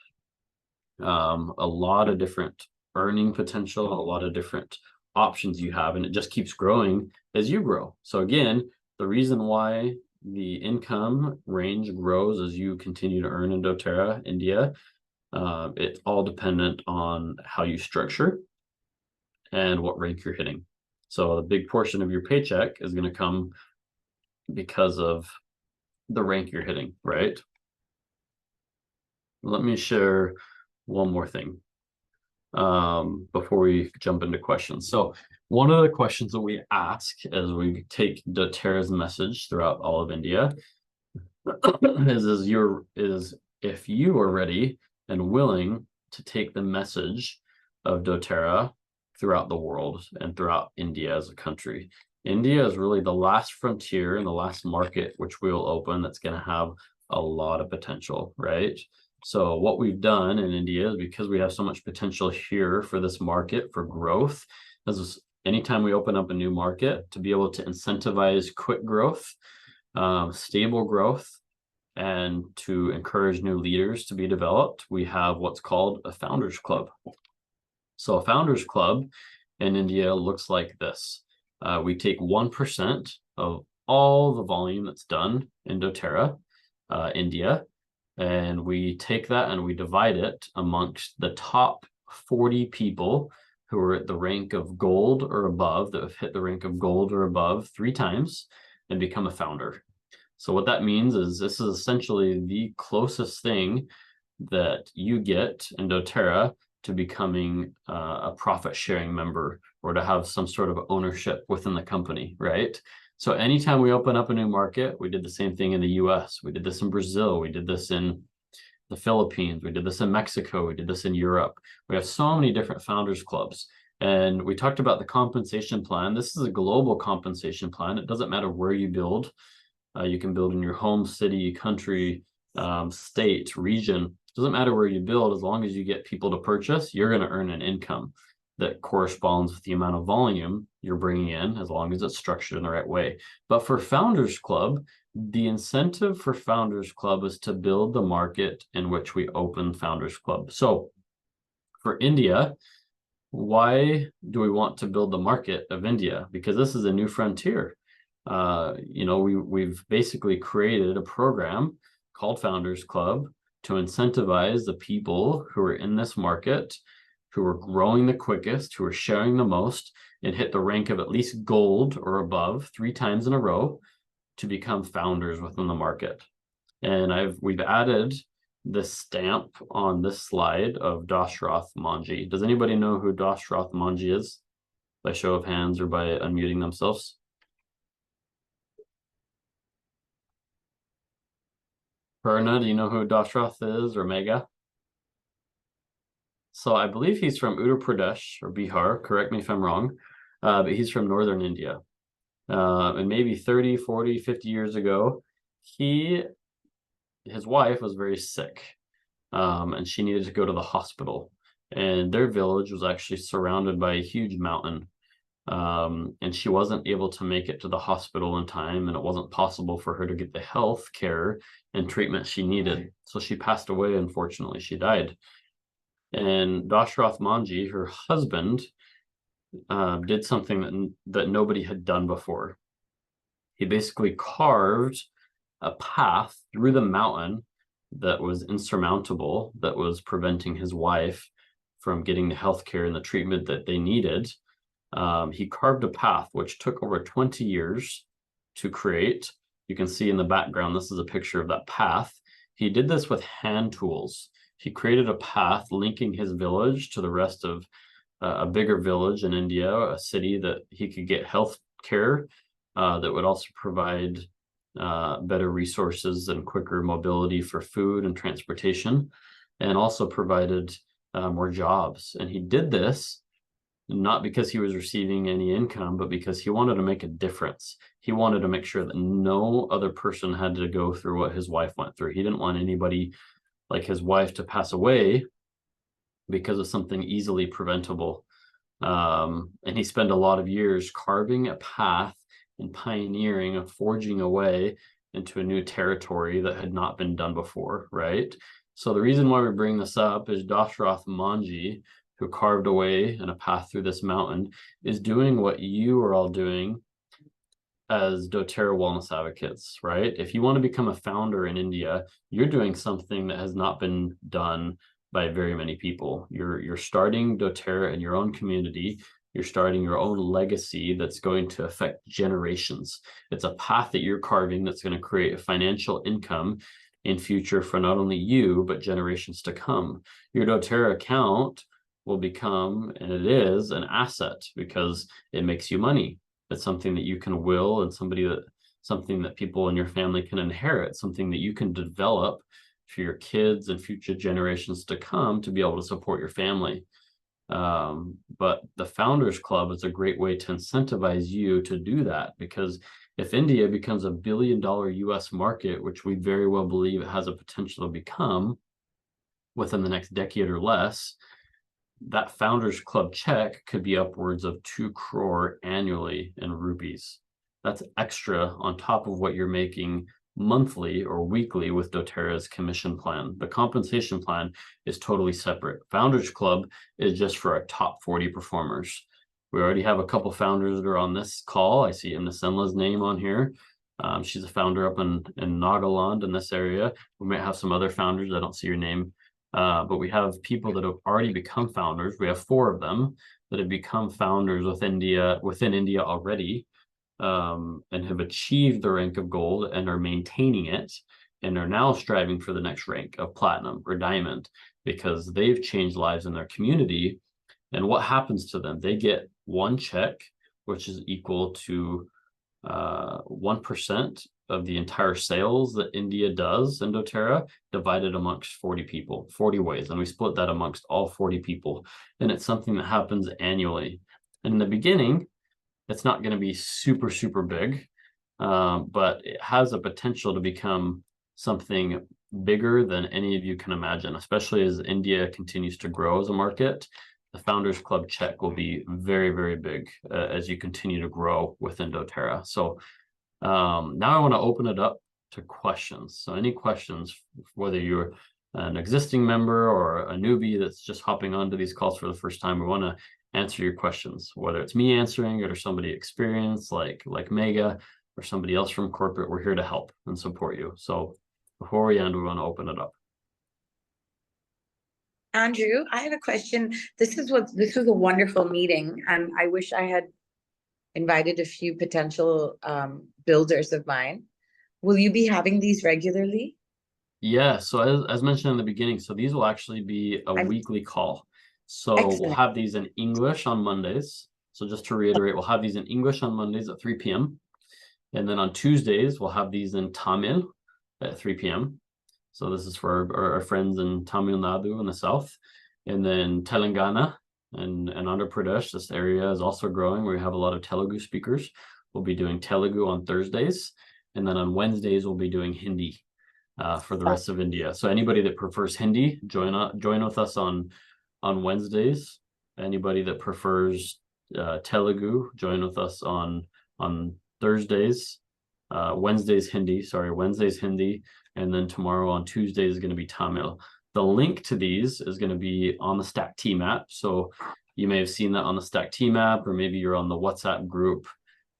A: a lot of different earning potential, a lot of different options you have, and it just keeps growing as you grow. So again, the reason why the income range grows as you continue to earn in doTERRA India, it's all dependent on how you structure and what rank you're hitting. So a big portion of your paycheck is going to come because of the rank you're hitting, right? Let me share one more thing before we jump into questions. So one of the questions that we ask as we take doTERRA's message throughout all of India is if you are ready and willing to take the message of doTERRA throughout the world and throughout India as a country. India is really the last frontier and the last market which we'll open that's going to have a lot of potential, right? So what we've done in India is, because we have so much potential here for this market for growth, is anytime we open up a new market, to be able to incentivize quick growth, stable growth, and to encourage new leaders to be developed, we have what's called a Founders Club. So a Founders Club in India looks like this. We take 1% of all the volume that's done in doTERRA, India, and we take that and we divide it amongst the top 40 people who are at the rank of gold or above, that have hit the rank of gold or above 3 times and become a founder. So what that means is this is essentially the closest thing that you get in doTERRA to becoming a profit sharing member, or to have some sort of ownership within the company, right? So anytime we open up a new market, we did the same thing in the US, we did this in Brazil, we did this in the Philippines, we did this in Mexico, we did this in Europe. We have so many different founders clubs. And we talked about the compensation plan. This is a global compensation plan. It doesn't matter where you build. You can build in your home city, country, state, region. It doesn't matter where you build, as long as you get people to purchase, you're going to earn an income that corresponds with the amount of volume you're bringing in, as long as it's structured in the right way. But for Founders Club, the incentive for Founders Club is to build the market in which we open Founders Club. So for India, why do we want to build the market of India? Because this is a new frontier. We've basically created a program called Founders Club to incentivize the people who are in this market, who are growing the quickest, who are sharing the most, and hit the rank of at least gold or above 3 times in a row to become founders within the market. And we've added this stamp on this slide of Dashrath Manji. Does anybody know who Dashrath Manji is? By show of hands or by unmuting themselves? Perna, do you know who Dashrath is, or Mega? So I believe he's from Uttar Pradesh or Bihar, correct me if I'm wrong, but he's from northern India. And maybe 30, 40, 50 years ago, his wife was very sick, and she needed to go to the hospital. And their village was actually surrounded by a huge mountain. And she wasn't able to make it to the hospital in time, and it wasn't possible for her to get the health care and treatment she needed. So she passed away, unfortunately. She died. And Dashrath Manji, her husband, did something that nobody had done before. He basically carved a path through the mountain that was insurmountable, that was preventing his wife from getting the health care and the treatment that they needed. He carved a path which took over 20 years to create. You can see in the background, this is a picture of that path. He did this with hand tools. He created a path linking his village to the rest of a bigger village in India, a city that he could get health care that would also provide better resources and quicker mobility for food and transportation, and also provided more jobs. And he did this not because he was receiving any income, but because he wanted to make a difference. He wanted to make sure that no other person had to go through what his wife went through. He didn't want anybody like his wife to pass away because of something easily preventable. And he spent a lot of years carving a path and pioneering, forging a way into a new territory that had not been done before, right? So the reason why we bring this up is Dashrath Manji, who carved a way and a path through this mountain, is doing what you are all doing as doTERRA wellness advocates, right? If you want to become a founder in India, you're doing something that has not been done by very many people. You're starting doTERRA in your own community. You're starting your own legacy that's going to affect generations. It's a path that you're carving that's going to create a financial income in future for not only you, but generations to come. Your doTERRA account will become, and it is, an asset because it makes you money. It's something that you can will, and something that people in your family can inherit, something that you can develop for your kids and future generations to come to be able to support your family. But the Founders Club is a great way to incentivize you to do that, because if India becomes $1 billion US market, which we very well believe it has a potential to become within the next decade or less, that Founders Club check could be upwards of 2 crore annually in rupees. That's extra on top of what you're making monthly or weekly with doTERRA's commission plan. The compensation plan is totally separate. Founders Club is just for our top 40 performers. We already have a couple founders that are on this call. I see Imnasenla's name on here. She's a founder up in Nagaland in this area. We might have some other founders. I don't see your name. But we have people that have already become founders. We have 4 of them that have become founders within India already, and have achieved the rank of gold and are maintaining it, and are now striving for the next rank of platinum or diamond, because they've changed lives in their community. And what happens to them? They get one check, which is equal to 1% of the entire sales that India does in doTERRA divided amongst 40 people, 40 ways. And we split that amongst all 40 people. And it's something that happens annually. And in the beginning, it's not going to be super, super big, but it has a potential to become something bigger than any of you can imagine, especially as India continues to grow as a market. The Founders Club check will be very, very big as you continue to grow within doTERRA. So now I want to open it up to questions. So any questions, whether you're an existing member or a newbie that's just hopping onto these calls for the first time, we want to answer your questions, whether it's me answering it or somebody experienced like Mega or somebody else from corporate. We're here to help and support you. So before we end, we want to open it up.
B: Andrew, I have a question. This was a wonderful meeting, and I wish I had invited a few potential builders of mine. Will you be having these regularly?
A: Yeah, so as mentioned in the beginning, so these will actually be a weekly call. So
B: Excellent.
A: we'll have these in English on Mondays. So just to reiterate, we'll have these in English on Mondays at 3 p.m. And then on Tuesdays, we'll have these in Tamil at 3 p.m. So this is for our friends in Tamil Nadu in the south. And then Telangana and Andhra Pradesh, this area is also growing. We have a lot of Telugu speakers. We'll be doing Telugu on Thursdays. And then on Wednesdays, we'll be doing Hindi for the rest of India. So anybody that prefers Hindi, join with us on Wednesdays. Anybody that prefers Telugu, join with us on Thursdays. Wednesdays Hindi, and then tomorrow on Tuesday is going to be Tamil. The link to these is going to be on the Stack Team app. So you may have seen that on the Stack Team app, or maybe you're on the WhatsApp group.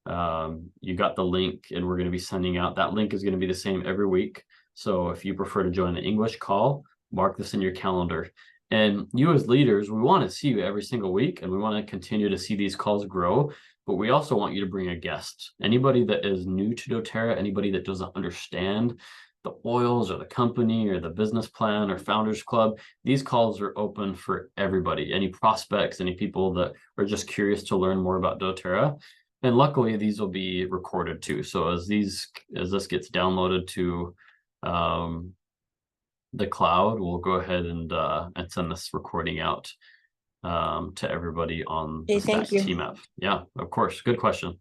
A: You got the link, and we're going to be sending out. That link is going to be the same every week. So if you prefer to join the English call, mark this in your calendar. And you as leaders, we want to see you every single week, and we want to continue to see these calls grow. But we also want you to bring a guest. Anybody that is new to doTERRA, anybody that doesn't understand the oils or the company or the business plan or Founders Club, these calls are open for everybody. Any prospects, any people that are just curious to learn more about doTERRA. And luckily, these will be recorded too. So as this gets downloaded to the cloud, we'll go ahead and send this recording out to everybody on the Stack Team app. Yeah, of course. Good question.